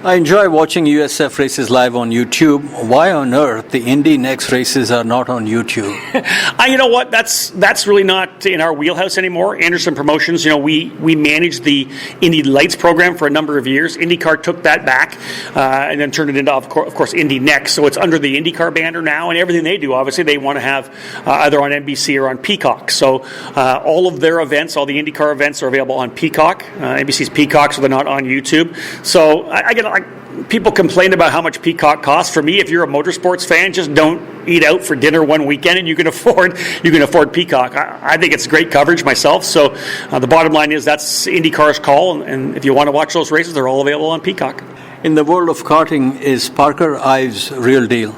I enjoy watching USF races live on YouTube. Why on earth the Indy Next races are not on YouTube? You know what? That's really not in our wheelhouse anymore. Anderson Promotions, we managed the Indy Lights program for a number of years. IndyCar took that back and then turned it into, of course, Indy Next. So it's under the IndyCar banner now, and everything they do, obviously, they want to have either on NBC or on Peacock. So all of their events, all the IndyCar events are available on Peacock. NBC's Peacock, so they're not on YouTube. So people complain about how much Peacock costs. For me, if you're a motorsports fan, just don't eat out for dinner one weekend and you can afford Peacock. I think it's great coverage myself. So the bottom line is that's IndyCar's call, and if you want to watch those races, they're all available on Peacock. In the world of karting, is Parker Ives real deal?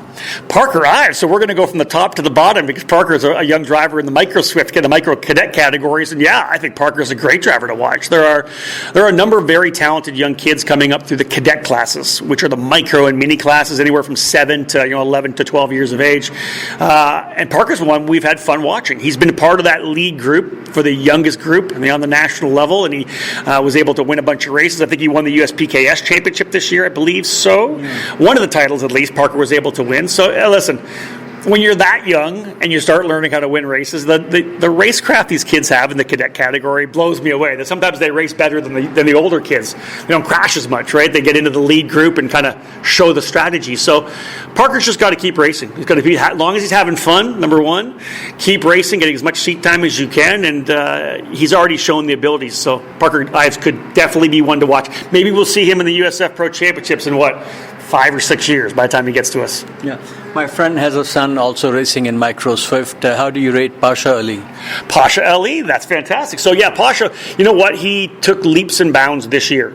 Parker Ives. So we're going to go from the top to the bottom because Parker is a young driver in the micro Swift, the micro cadet categories, and I think Parker is a great driver to watch. There are a number of very talented young kids coming up through the cadet classes, which are the micro and mini classes, anywhere from 7 to 11 to 12 years of age. And Parker's one we've had fun watching. He's been part of that lead group for the youngest group on the national level, and he was able to win a bunch of races. I think he won the USPKS championship this year, I believe so. One of the titles, at least, Parker was able to win. So, listen, when you're that young and you start learning how to win races, the racecraft these kids have in the cadet category blows me away. That sometimes they race better than the older kids. They don't crash as much, right? They get into the lead group and kind of show the strategy. So Parker's just got to keep racing. He's got to be, as long as he's having fun, number one, keep racing, getting as much seat time as you can, and he's already shown the abilities. So Parker Ives could definitely be one to watch. Maybe we'll see him in the USF Pro Championships in 5 or 6 years by the time he gets to us. Yeah. My friend has a son also racing in Micro Swift. How do you rate Pasha Ali? Pasha Ali, that's fantastic. So yeah, Pasha, you know what? He took leaps and bounds this year.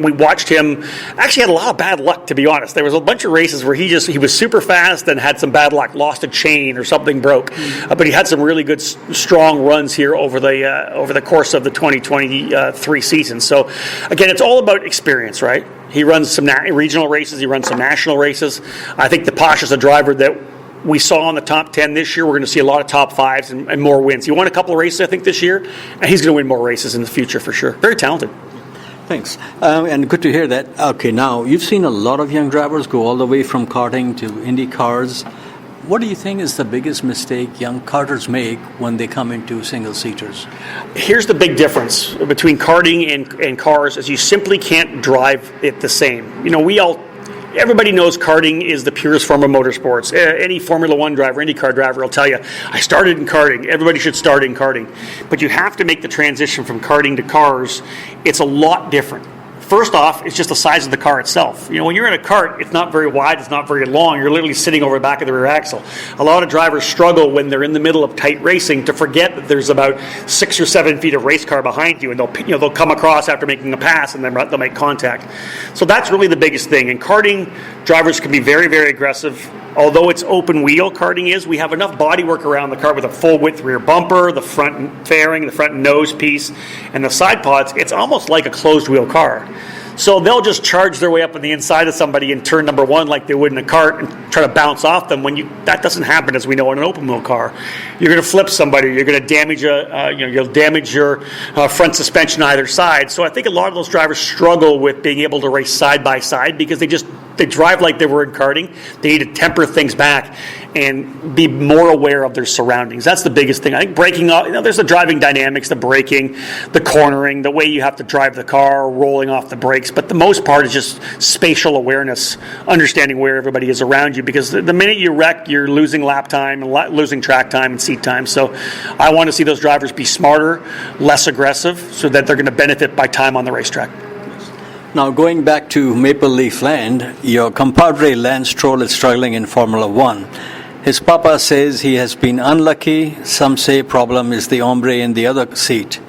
We watched him, actually had a lot of bad luck, to be honest. There was a bunch of races where he was super fast and had some bad luck, lost a chain or something broke. But he had some really good, strong runs here over the course of the 2023 season. So again, it's all about experience, right? He runs some regional races. He runs some national races. I think the Pasha's a driver that we saw in the top 10 this year. We're going to see a lot of top fives and more wins. He won a couple of races, I think, this year, and he's going to win more races in the future for sure. Very talented. Thanks. And good to hear that. Okay, now, you've seen a lot of young drivers go all the way from karting to Indy cars. What do you think is the biggest mistake young karters make when they come into single-seaters? Here's the big difference between karting and cars is you simply can't drive it the same. You know, everybody knows karting is the purest form of motorsports. Any Formula One driver, IndyCar driver will tell you, I started in karting. Everybody should start in karting. But you have to make the transition from karting to cars. It's a lot different. First off, it's just the size of the car itself. You know, when you're in a kart, it's not very wide, it's not very long. You're literally sitting over the back of the rear axle. A lot of drivers struggle when they're in the middle of tight racing to forget that there's about 6 or 7 feet of race car behind you, and they'll come across after making a pass, and then they'll make contact. So that's really the biggest thing. In karting, drivers can be very, very aggressive. Although it's open wheel karting we have enough bodywork around the car with a full width rear bumper, the front fairing, the front nose piece, and the side pods. It's almost like a closed wheel car. So they'll just charge their way up on the inside of somebody in turn number one like they would in a kart and try to bounce off them. That doesn't happen, as we know, in an open wheel car. You're going to flip somebody. You're going to damage you'll damage your front suspension either side. So I think a lot of those drivers struggle with being able to race side by side because they drive like they were in karting. They need to temper things back and be more aware of their surroundings. That's the biggest thing. I think braking off, there's the driving dynamics, the braking, the cornering, the way you have to drive the car, rolling off the brakes. But the most part is just spatial awareness, understanding where everybody is around you. Because the minute you wreck, you're losing lap time, and losing track time and seat time. So I want to see those drivers be smarter, less aggressive, so that they're going to benefit by time on the racetrack. Now, going back to Maple Leaf Land, your compadre Lance Stroll is struggling in Formula One. His papa says he has been unlucky. Some say problem is the hombre in the other seat.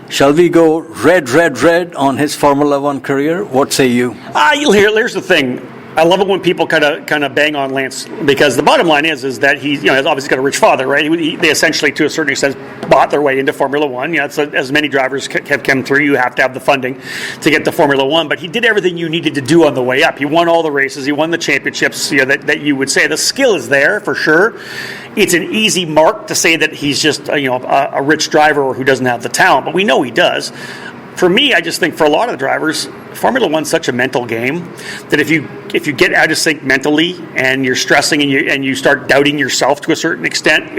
Shall we go red on his Formula One career? What say you? Here's the thing. I love it when people kind of bang on Lance, because the bottom line is that he's obviously got a rich father, right? They essentially, to a certain extent, bought their way into Formula One. It's as many drivers have come through. You have to have the funding to get to Formula One, but he did everything you needed to do on the way up. He won all the races. He won the championships. That you would say the skill is there for sure. It's an easy mark to say that he's just a rich driver who doesn't have the talent, but we know he does. For me, I just think for a lot of the drivers, Formula One's such a mental game that if you get out of sync mentally and you're stressing and you start doubting yourself to a certain extent,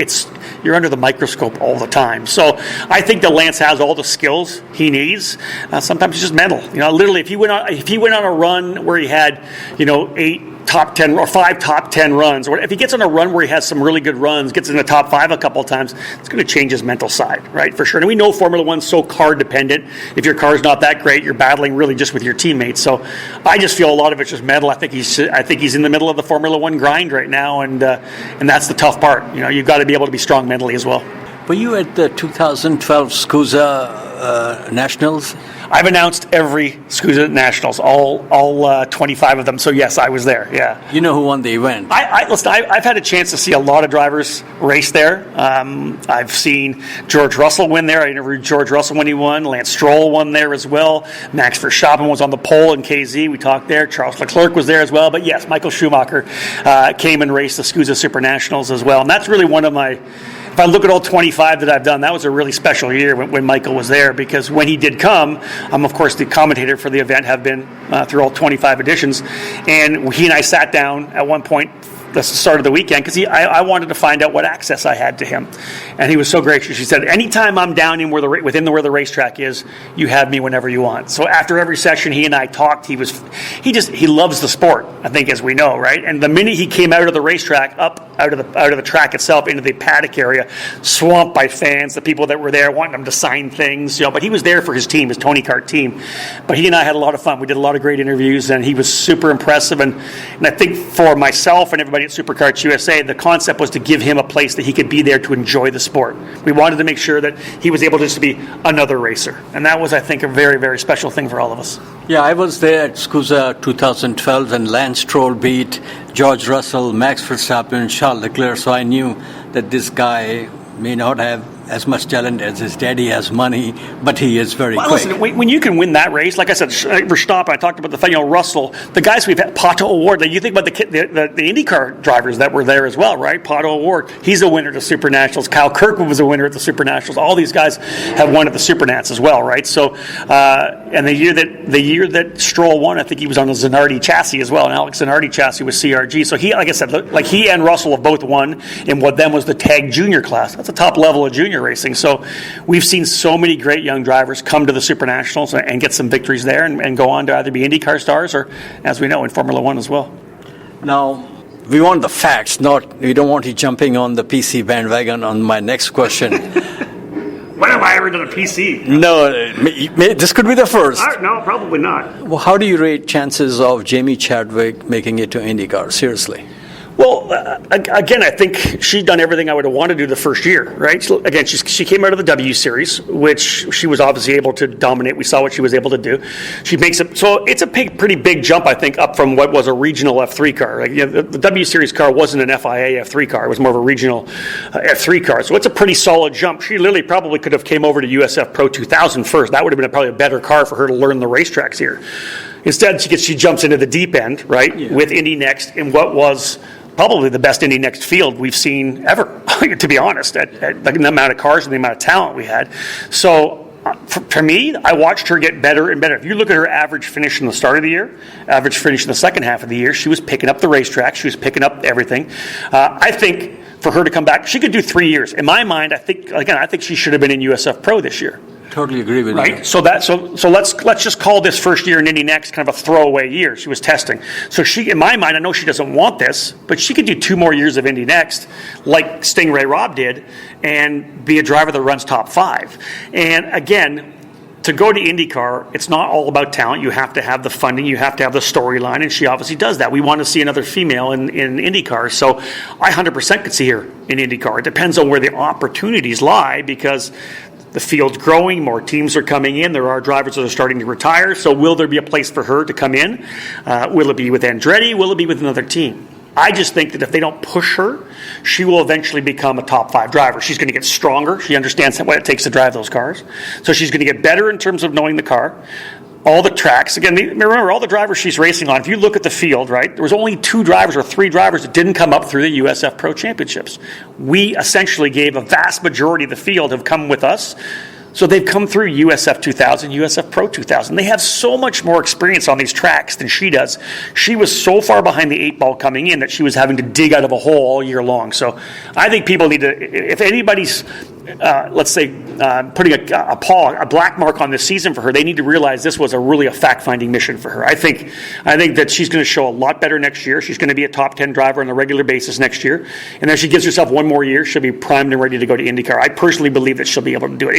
you're under the microscope all the time. So I think that Lance has all the skills he needs. Sometimes it's just mental. Literally, if he went on a run where he had 8 top 10 or 5 top 10 runs, or if he gets on a run where he has some really good runs, gets in the top 5 a couple of times, it's going to change his mental side, right? For sure. And we know Formula One's so car dependent. If your car's not that great, you're battling really just with your teammates. So I just feel a lot of it's just mental. I think he's in the middle of the Formula One grind right now, and that's the tough part. You've got to be able to be strong mentally as well. Were you at the 2012 SCUSA Nationals? I've announced every SCUSA Nationals, all 25 of them. So yes, I was there. Yeah. You know who won the event? Listen, I've had a chance to see a lot of drivers race there. I've seen George Russell win there. I interviewed George Russell when he won. Lance Stroll won there as well. Max Verstappen was on the pole in KZ. We talked there. Charles Leclerc was there as well. But yes, Michael Schumacher came and raced the SCUSA Super Nationals as well. And that's really one of my... If I look at all 25 that I've done, that was a really special year when Michael was there, because when he did come, I'm of course the commentator for the event, have been through all 25 editions, and he and I sat down at one point the start of the weekend because I wanted to find out what access I had to him, and he was so gracious. He said, "Anytime I'm down in where the racetrack is, you have me whenever you want." So after every session, he and I talked. He loves the sport, I think, as we know, right? And the minute he came out of the racetrack up out of the track itself into the paddock area, swamped by fans, the people that were there wanting him to sign things. But he was there for his team, his Tony Kart team. But he and I had a lot of fun. We did a lot of great interviews, and he was super impressive. And I think for myself and everybody at Superkarts USA, the concept was to give him a place that he could be there to enjoy the sport. We wanted to make sure that he was able to just be another racer. And that was, I think, a very, very special thing for all of us. Yeah, I was there at SCUSA 2012 when Lance Stroll beat George Russell, Max Verstappen, Charles Leclerc, so I knew that this guy may not have as much talent as his daddy has money, but he is very quick. Listen, when you can win that race, like I said, Verstappen, I talked about the thing, Russell, the guys we've had, Pato O'Ward, you think about the IndyCar drivers that were there as well, right? Pato O'Ward, he's a winner at the Super Nationals. Kyle Kirkwood was a winner at the Super Nationals. All these guys have won at the Super Nats as well, right? So, and the year that Stroll won, I think he was on a Zanardi chassis as well, and Alex Zanardi chassis was CRG. So he, like I said, like he and Russell have both won in what then was the tag junior class. That's a top level of junior racing. So we've seen so many great young drivers come to the Super Nationals and get some victories there and go on to either be IndyCar stars or, as we know, in Formula One as well. Now, we want the facts, we don't want you jumping on the PC bandwagon on my next question. When have I ever done a PC? No, this could be the first. No, probably not. Well, how do you rate chances of Jamie Chadwick making it to IndyCar? Seriously. Well, again, I think she'd done everything I would have wanted to do the first year, right? So, again, she came out of the W Series, which she was obviously able to dominate. We saw what she was able to do. She makes it so it's a pretty big jump, I think, up from what was a regional F3 car. Like, the W Series car wasn't an FIA F3 car; it was more of a regional F3 car. So it's a pretty solid jump. She literally probably could have came over to USFPRO 2000 first. That would have been probably a better car for her to learn the racetracks here. Instead, she jumps into the deep end, right, with Indy Next in what was probably the best Indy Next field we've seen ever, to be honest, at the amount of cars and the amount of talent we had. So for me, I watched her get better and better. If you look at her average finish in the start of the year, average finish in the second half of the year, she was picking up the racetrack. She was picking up everything. I think for her to come back, she could do 3 years. In my mind, I think she should have been in USFPRO this year. Totally agree with you. Right. So let's just call this first year in Indy Next kind of a throwaway year. She was testing. So she, in my mind, I know she doesn't want this, but she could do 2 more years of Indy Next, like Stingray Robb did, and be a driver that runs top 5. And again, to go to IndyCar, it's not all about talent. You have to have the funding. You have to have the storyline, and she obviously does that. We want to see another female in IndyCar. So I 100% could see her in IndyCar. It depends on where the opportunities lie, because the field's growing, more teams are coming in, there are drivers that are starting to retire, so will there be a place for her to come in? Will it be with Andretti? Will it be with another team? I just think that if they don't push her, she will eventually become a top 5 driver. She's going to get stronger. She understands what it takes to drive those cars. So she's going to get better in terms of knowing the car. All the tracks, again, remember all the drivers she's racing on, if you look at the field, right, there was only 2 drivers or 3 drivers that didn't come up through the USFPRO championships. We essentially gave a vast majority of the field have come with us. So they've come through USF 2000, USFPRO 2000. They have so much more experience on these tracks than she does. She was so far behind the 8 ball coming in that she was having to dig out of a hole all year long. So I think people need to, if anybody's, let's say, putting a black mark on this season for her, they need to realize this was really a fact-finding mission for her. I think that she's going to show a lot better next year. She's going to be a top 10 driver on a regular basis next year. And if she gives herself 1 more year, she'll be primed and ready to go to IndyCar. I personally believe that she'll be able to do it.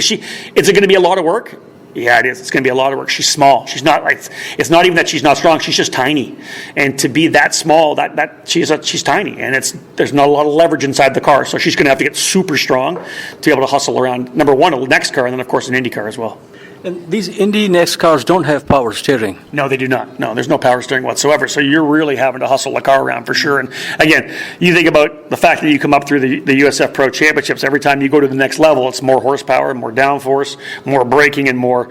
Is it going to be a lot of work? Yeah, it is. It's going to be a lot of work. She's small. She's not like, it's not even that she's not strong. She's just tiny. And to be that small, she's tiny. And there's not a lot of leverage inside the car. So she's going to have to get super strong to be able to hustle around, number 1, a next car, and then, of course, an Indy car as well. And these Indy Next cars don't have power steering. No, they do not. No, there's no power steering whatsoever. So you're really having to hustle the car around for sure. And again, you think about the fact that you come up through the USFPRO championships. Every time you go to the next level, it's more horsepower, more downforce, more braking, and more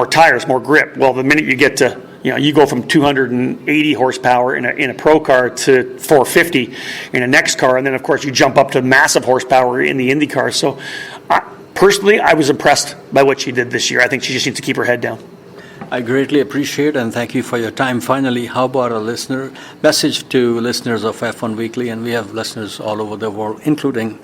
tires, more grip. Well, the minute you get to, you go from 280 horsepower in a pro car to 450 in a next car, and then of course you jump up to massive horsepower in the Indy car. So personally, I was impressed by what she did this year. I think she just needs to keep her head down. I greatly appreciate and thank you for your time. Finally, how about a message to listeners of F1 Weekly? And we have listeners all over the world, including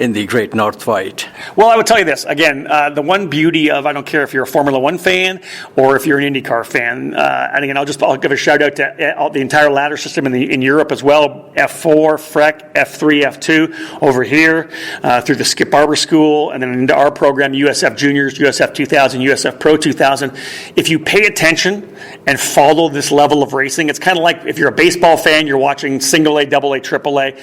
in the Great North Fight? Well, I would tell you this. Again, the one beauty of, I don't care if you're a Formula One fan or if you're an IndyCar fan, and again, I'll give a shout out to the entire ladder system in Europe as well. F4, FREC, F3, F2 over here, through the Skip Barber School, and then into our program, USF Juniors, USF 2000, USF Pro 2000. If you pay attention and follow this level of racing, it's kind of like if you're a baseball fan, you're watching single A, double A, triple A.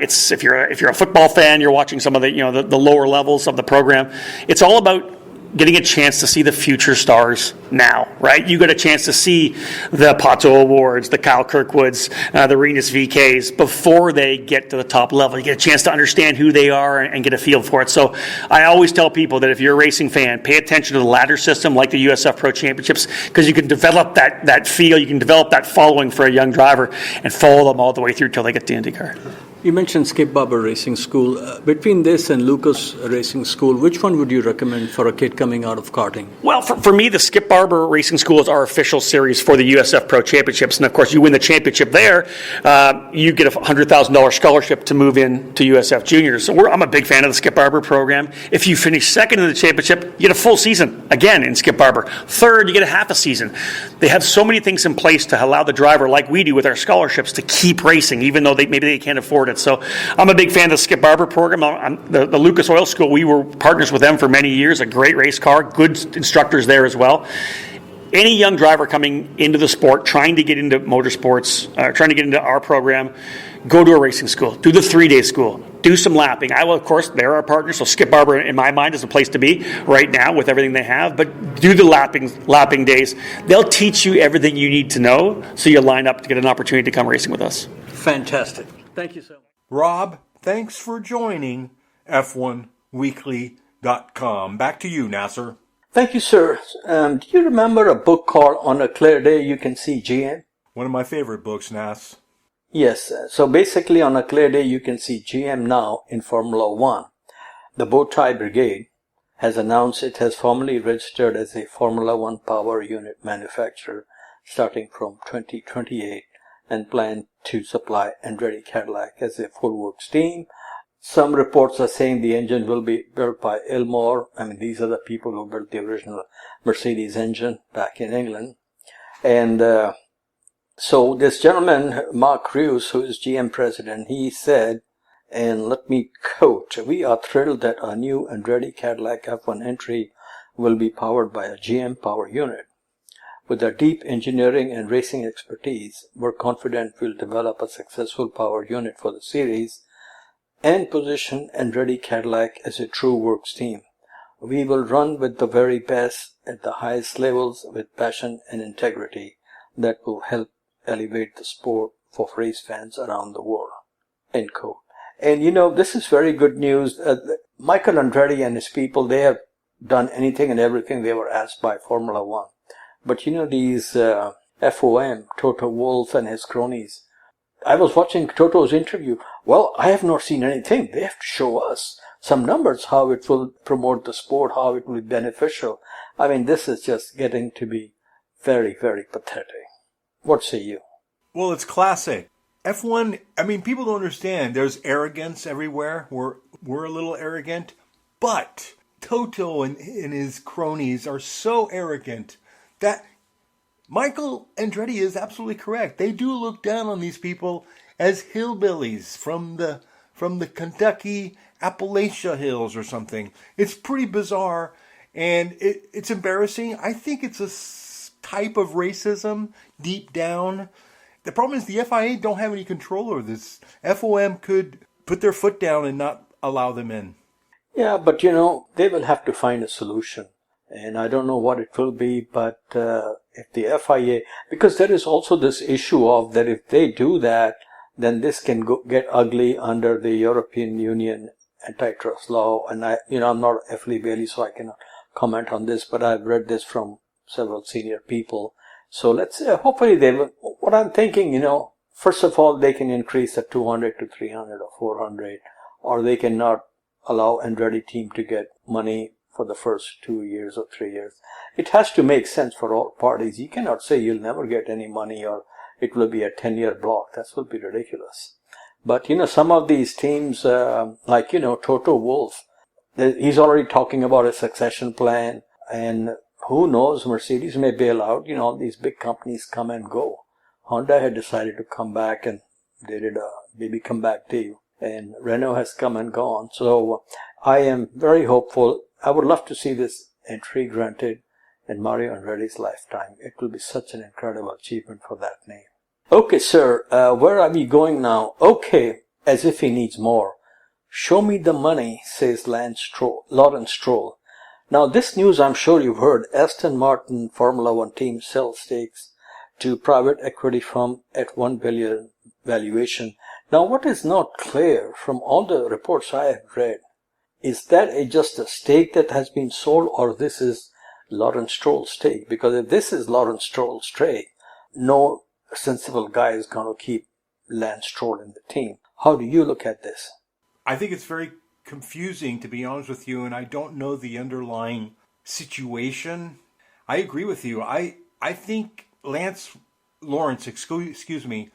It's if you're a football fan, you're watching some of the lower levels of the program. It's all about getting a chance to see the future stars now, right? You get a chance to see the Pato Awards, the Kyle Kirkwoods, the Renus VKs before they get to the top level. You get a chance to understand who they are and get a feel for it. So I always tell people that if you're a racing fan, pay attention to the ladder system like the USF Pro Championships, because you can develop that feel, you can develop that following for a young driver and follow them all the way through till they get to IndyCar. You mentioned Skip Barber Racing School. Between this and Lucas Racing School, which one would you recommend for a kid coming out of karting? Well, for me, the Skip Barber Racing School is our official series for the USF Pro Championships. And, of course, you win the championship there, you get a $100,000 scholarship to move in to USF Juniors. So I'm a big fan of the Skip Barber program. If you finish second in the championship, you get a full season, again, in Skip Barber. Third, you get a half a season. They have so many things in place to allow the driver, like we do with our scholarships, to keep racing, even though maybe they can't afford it. So I'm a big fan of the Skip Barber program. The Lucas Oil School, we were partners with them for many years. A great race car, good instructors there as well. Any young driver coming into the sport, trying to get into motorsports, trying to get into our program, go to a racing school. Do the 3-day school. Do some lapping. I will, of course, they're our partners, so Skip Barber, in my mind, is a place to be right now with everything they have. But do the lapping days. They'll teach you everything you need to know so you line up to get an opportunity to come racing with us. Fantastic. Thank you so much. Rob, thanks for joining F1Weekly.com. Back to you, NASIR. Thank you, sir. Do you remember a book called On a Clear Day You Can See GM? One of my favorite books, Nas. Yes. So basically, on a clear day, you can see GM now in Formula One. The Bowtie Brigade has announced it has formally registered as a Formula One power unit manufacturer starting from 2028 and plan to supply Andretti Cadillac as a full works team. Some reports are saying the engine will be built by Ilmor. I mean, these are the people who built the original Mercedes engine back in England. And so this gentleman, Mark Crews, who is GM president, he said, and let me quote, "We are thrilled that our new Andretti Cadillac F1 entry will be powered by a GM power unit. With our deep engineering and racing expertise, we're confident we'll develop a successful power unit for the series and position Andretti Cadillac as a true works team. We will run with the very best at the highest levels with passion and integrity that will help elevate the sport for race fans around the world." End quote. And you know, this is very good news. Michael Andretti and his people, they have done anything and everything they were asked by Formula One. But you know, these FOM, Toto Wolff and his cronies, I was watching Toto's interview. Well, I have not seen anything. They have to show us some numbers, how it will promote the sport, how it will be beneficial. I mean, this is just getting to be very, very pathetic. What say you? Well, it's classic. F1, I mean, people don't understand. There's arrogance everywhere. We're a little arrogant. But Toto and his cronies are so arrogant that Michael Andretti is absolutely correct. They do look down on these people as hillbillies from the Kentucky Appalachia Hills or something. It's pretty bizarre, and it's embarrassing. I think it's a type of racism deep down. The problem is the FIA don't have any control over this. FOM could put their foot down and not allow them in. Yeah, but you know, they will have to find a solution. And I don't know what it will be, but if the FIA, because there is also this issue of that if they do that, then this can get ugly under the European Union antitrust law. And I'm not F. Bailey, so I cannot comment on this, but I've read this from several senior people. So let's hopefully they will. What I'm thinking, first of all, they can increase the 200 to 300 or 400, or they cannot allow Andretti team to get money for the first 2 years or 3 years. It has to make sense for all parties. You cannot say you'll never get any money or it will be a 10-year block. That will be ridiculous. But, some of these teams, like, Toto Wolff, he's already talking about a succession plan. And who knows, Mercedes may bail out. All these big companies come and go. Honda had decided to come back, and they did a baby comeback debut. And Renault has come and gone. So I am very hopeful. I would love to see this entry granted in Mario Andretti's lifetime. It will be such an incredible achievement for that name. Okay, sir, where are we going now? Okay, as if he needs more. Show me the money, says Lawrence Stroll. Now, this news I'm sure you've heard. Aston Martin Formula One team sells stakes to private equity firm at $1 billion valuation. Now, what is not clear from all the reports I have read, is that just a stake that has been sold, or this is Lawrence Stroll's stake? Because if this is Lawrence Stroll's stake, no sensible guy is going to keep Lance Stroll in the team. How do you look at this? I think it's very confusing, to be honest with you, and I don't know the underlying situation. I agree with you. I think Lawrence, excuse me,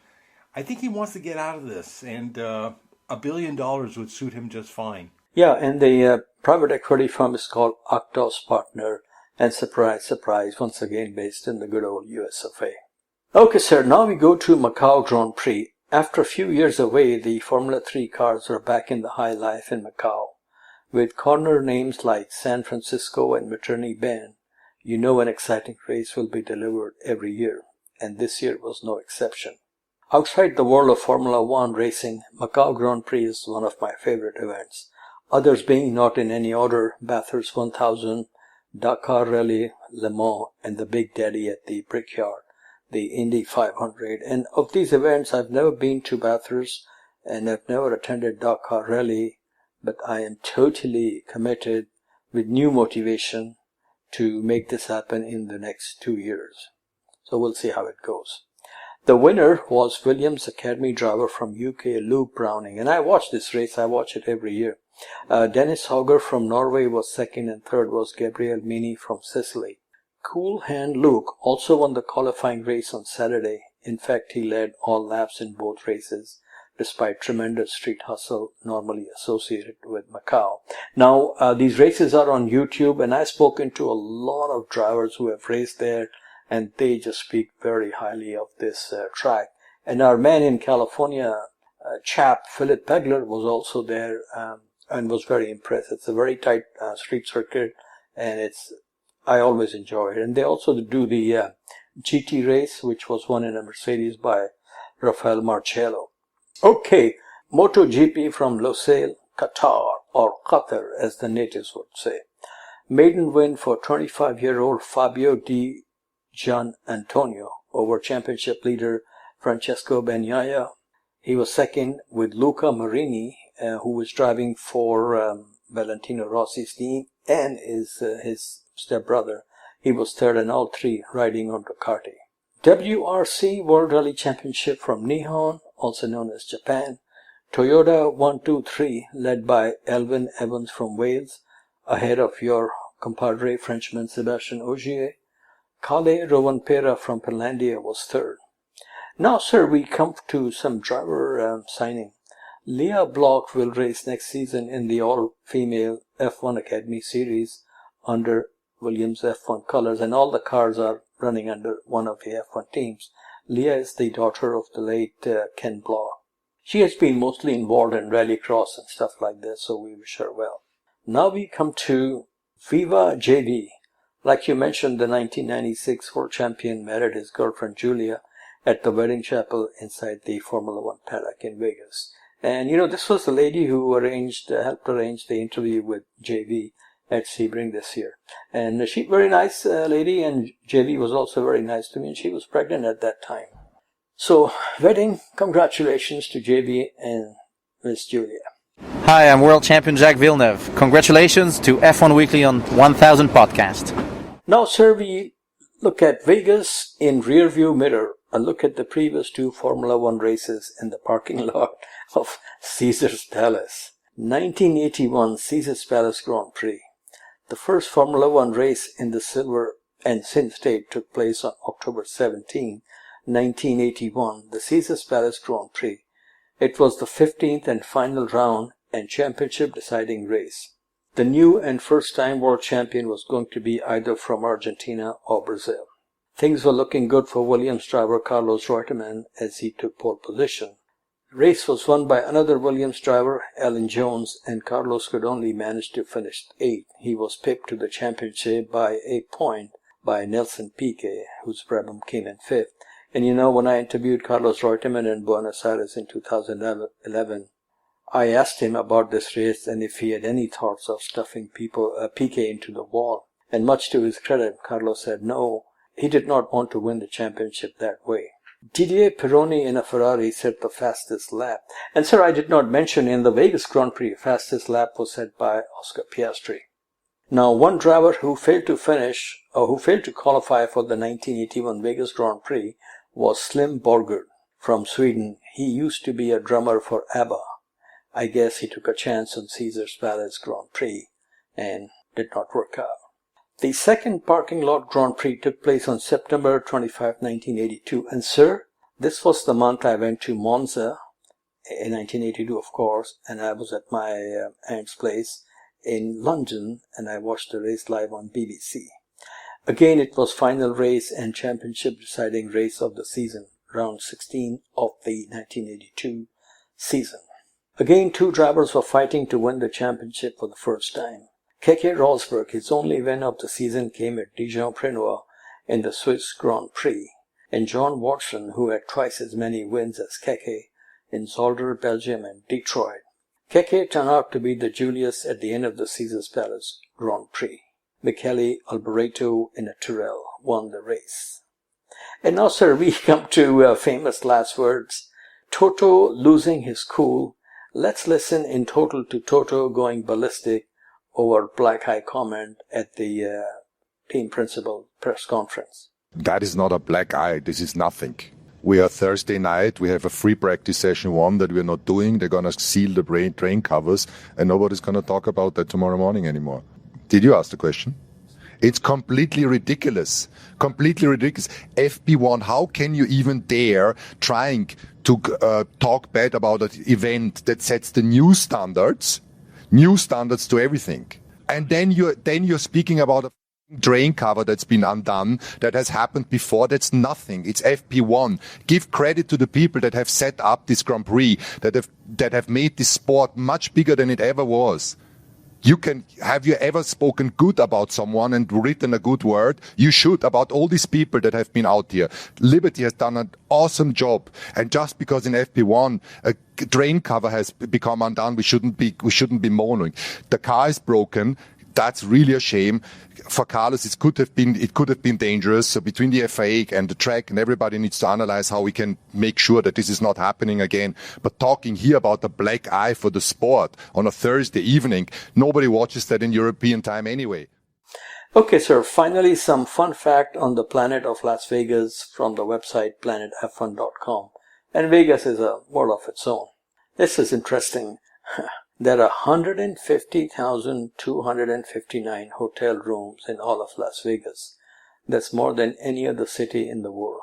I think he wants to get out of this, and $1 billion would suit him just fine. Yeah, and the private equity firm is called Octos Partner, and surprise, surprise, once again based in the good old USFA. Okay, sir, now we go to Macau Grand Prix. After a few years away, the Formula 3 cars are back in the high life in Macau. With corner names like San Francisco and Viterni-Bend, an exciting race will be delivered every year, and this year was no exception. Outside the world of Formula 1 racing, Macau Grand Prix is one of my favorite events. Others being not in any order, Bathurst 1000, Dakar Rally, Le Mans, and the Big Daddy at the Brickyard, the Indy 500. And of these events, I've never been to Bathurst and I've never attended Dakar Rally, but I am totally committed with new motivation to make this happen in the next 2 years. So we'll see how it goes. The winner was Williams Academy driver from UK, Luke Browning. And I watch this race. I watch it every year. Dennis Hogger from Norway was second, and third was Gabriel Mini from Sicily. Cool Hand Luke also won the qualifying race on Saturday. In fact, he led all laps in both races, despite tremendous street hustle normally associated with Macau. Now, these races are on YouTube, and I've spoken to a lot of drivers who have raced there, and they just speak very highly of this track. And our man in California, chap, Philip Pegler, was also there and was very impressed. It's a very tight street circuit, and I always enjoy it. And they also do the GT race, which was won in a Mercedes by Rafael Marcello. Okay, MotoGP from Losail, Qatar, or Qatar as the natives would say. Maiden win for 25-year-old Fabio Di Gian Antonio over championship leader Francesco Bagnaia. He was second with Luca Marini, who was driving for Valentino Rossi's team, and is his stepbrother. He was third, and all three riding on Ducati. WRC World Rally Championship from Nihon, also known as Japan. Toyota 123, led by Elvin Evans from Wales, ahead of your compadre Frenchman Sébastien Ogier. Kalle Rovanperä from Finlandia was third. Now, sir, we come to some driver signing. Leah Block will race next season in the all-female F1 Academy Series under Williams F1 colors, and all the cars are running under one of the F1 teams. Leah is the daughter of the late Ken Block. She has been mostly involved in rallycross and stuff like this, so we wish her well. Now we come to Viva JV. Like you mentioned, the 1996 world champion married his girlfriend Julia at the wedding chapel inside the Formula One paddock in Vegas. And this was the lady who helped arrange the interview with JV at Sebring this year. And she's a very nice lady, and JV was also very nice to me, and she was pregnant at that time. So, wedding, congratulations to JV and Miss Julia. Hi, I'm world champion Jacques Villeneuve. Congratulations to F1 Weekly on 1000 podcast. Now, sir, we look at Vegas in rearview mirror. A look at the previous two Formula One races in the parking lot of Caesars Palace. 1981 Caesars Palace Grand Prix. The first Formula One race in the Silver and Sin State took place on October 17, 1981, the Caesars Palace Grand Prix. It was the 15th and final round and championship deciding race. The new and first-time world champion was going to be either from Argentina or Brazil. Things were looking good for Williams driver Carlos Reutemann as he took pole position. The race was won by another Williams driver, Alan Jones, and Carlos could only manage to finish 8th. He was pipped to the championship by a point by Nelson Piquet, whose Brabham came in 5th. And you know, when I interviewed Carlos Reutemann in Buenos Aires in 2011, I asked him about this race and if he had any thoughts of stuffing Piquet into the wall. And much to his credit, Carlos said no, he did not want to win the championship that way. Didier Pironi in a Ferrari set the fastest lap. And sir, I did not mention in the Vegas Grand Prix, fastest lap was set by Oscar Piastri. Now, one driver who failed to qualify for the 1981 Vegas Grand Prix was Slim Borgert from Sweden. He used to be a drummer for ABBA. I guess he took a chance on Caesar's Palace Grand Prix and did not work out. The second parking lot Grand Prix took place on September 25, 1982. And sir, this was the month I went to Monza, in 1982 of course, and I was at my aunt's place in London and I watched the race live on BBC. Again, it was final race and championship deciding race of the season, round 16 of the 1982 season. Again, two drivers were fighting to win the championship for the first time. Keke Rosberg, his only win of the season came at Dijon-Prenois in the Swiss Grand Prix, and John Watson, who had twice as many wins as Keke in Zolder, Belgium and Detroit. Keke turned out to be the Julius at the end of the Caesars Palace Grand Prix. Michele Alboreto in a Tyrrell won the race. And now, sir, we come to famous last words. Toto losing his cool. Let's listen in total to Toto going ballistic over black eye comment at the team principal press conference. That is not a black eye. This is nothing. We are Thursday night. We have a free practice session 1 that we're not doing. They're going to seal the train covers and nobody's going to talk about that tomorrow morning anymore. Did you ask the question? It's completely ridiculous. Completely ridiculous. FP1, how can you even dare trying to talk bad about an event that sets the new standards to everything? And then you're speaking about a drain cover that's been undone, that has happened before. That's nothing. It's FP1. Give credit to the people that have set up this Grand Prix, that have made this sport much bigger than it ever was. Have you ever spoken good about someone and written a good word? You should, about all these people that have been out here. Liberty has done an awesome job. And just because in FP1 a drain cover has become undone, we shouldn't be moaning. The car is broken. That's really a shame. For Carlos, it could have been dangerous. So between the FIA and the track, and everybody needs to analyze how we can make sure that this is not happening again. But talking here about the black eye for the sport on a Thursday evening, nobody watches that in European time anyway. Okay, sir. Finally, some fun fact on the planet of Las Vegas from the website planetf1.com. And Vegas is a world of its own. This is interesting. There are 150,259 hotel rooms in all of Las Vegas. That's more than any other city in the world.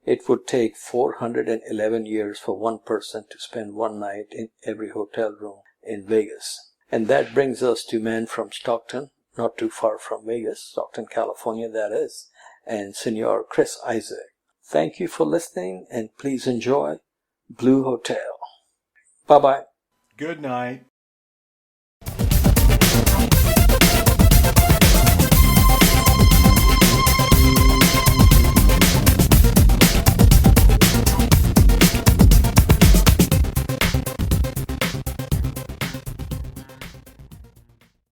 It would take 411 years for one person to spend one night in every hotel room in Vegas. And that brings us to man from Stockton, not too far from Vegas, Stockton, California, that is, and Senor Chris Isaac. Thank you for listening, and please enjoy Blue Hotel. Bye-bye. Good night.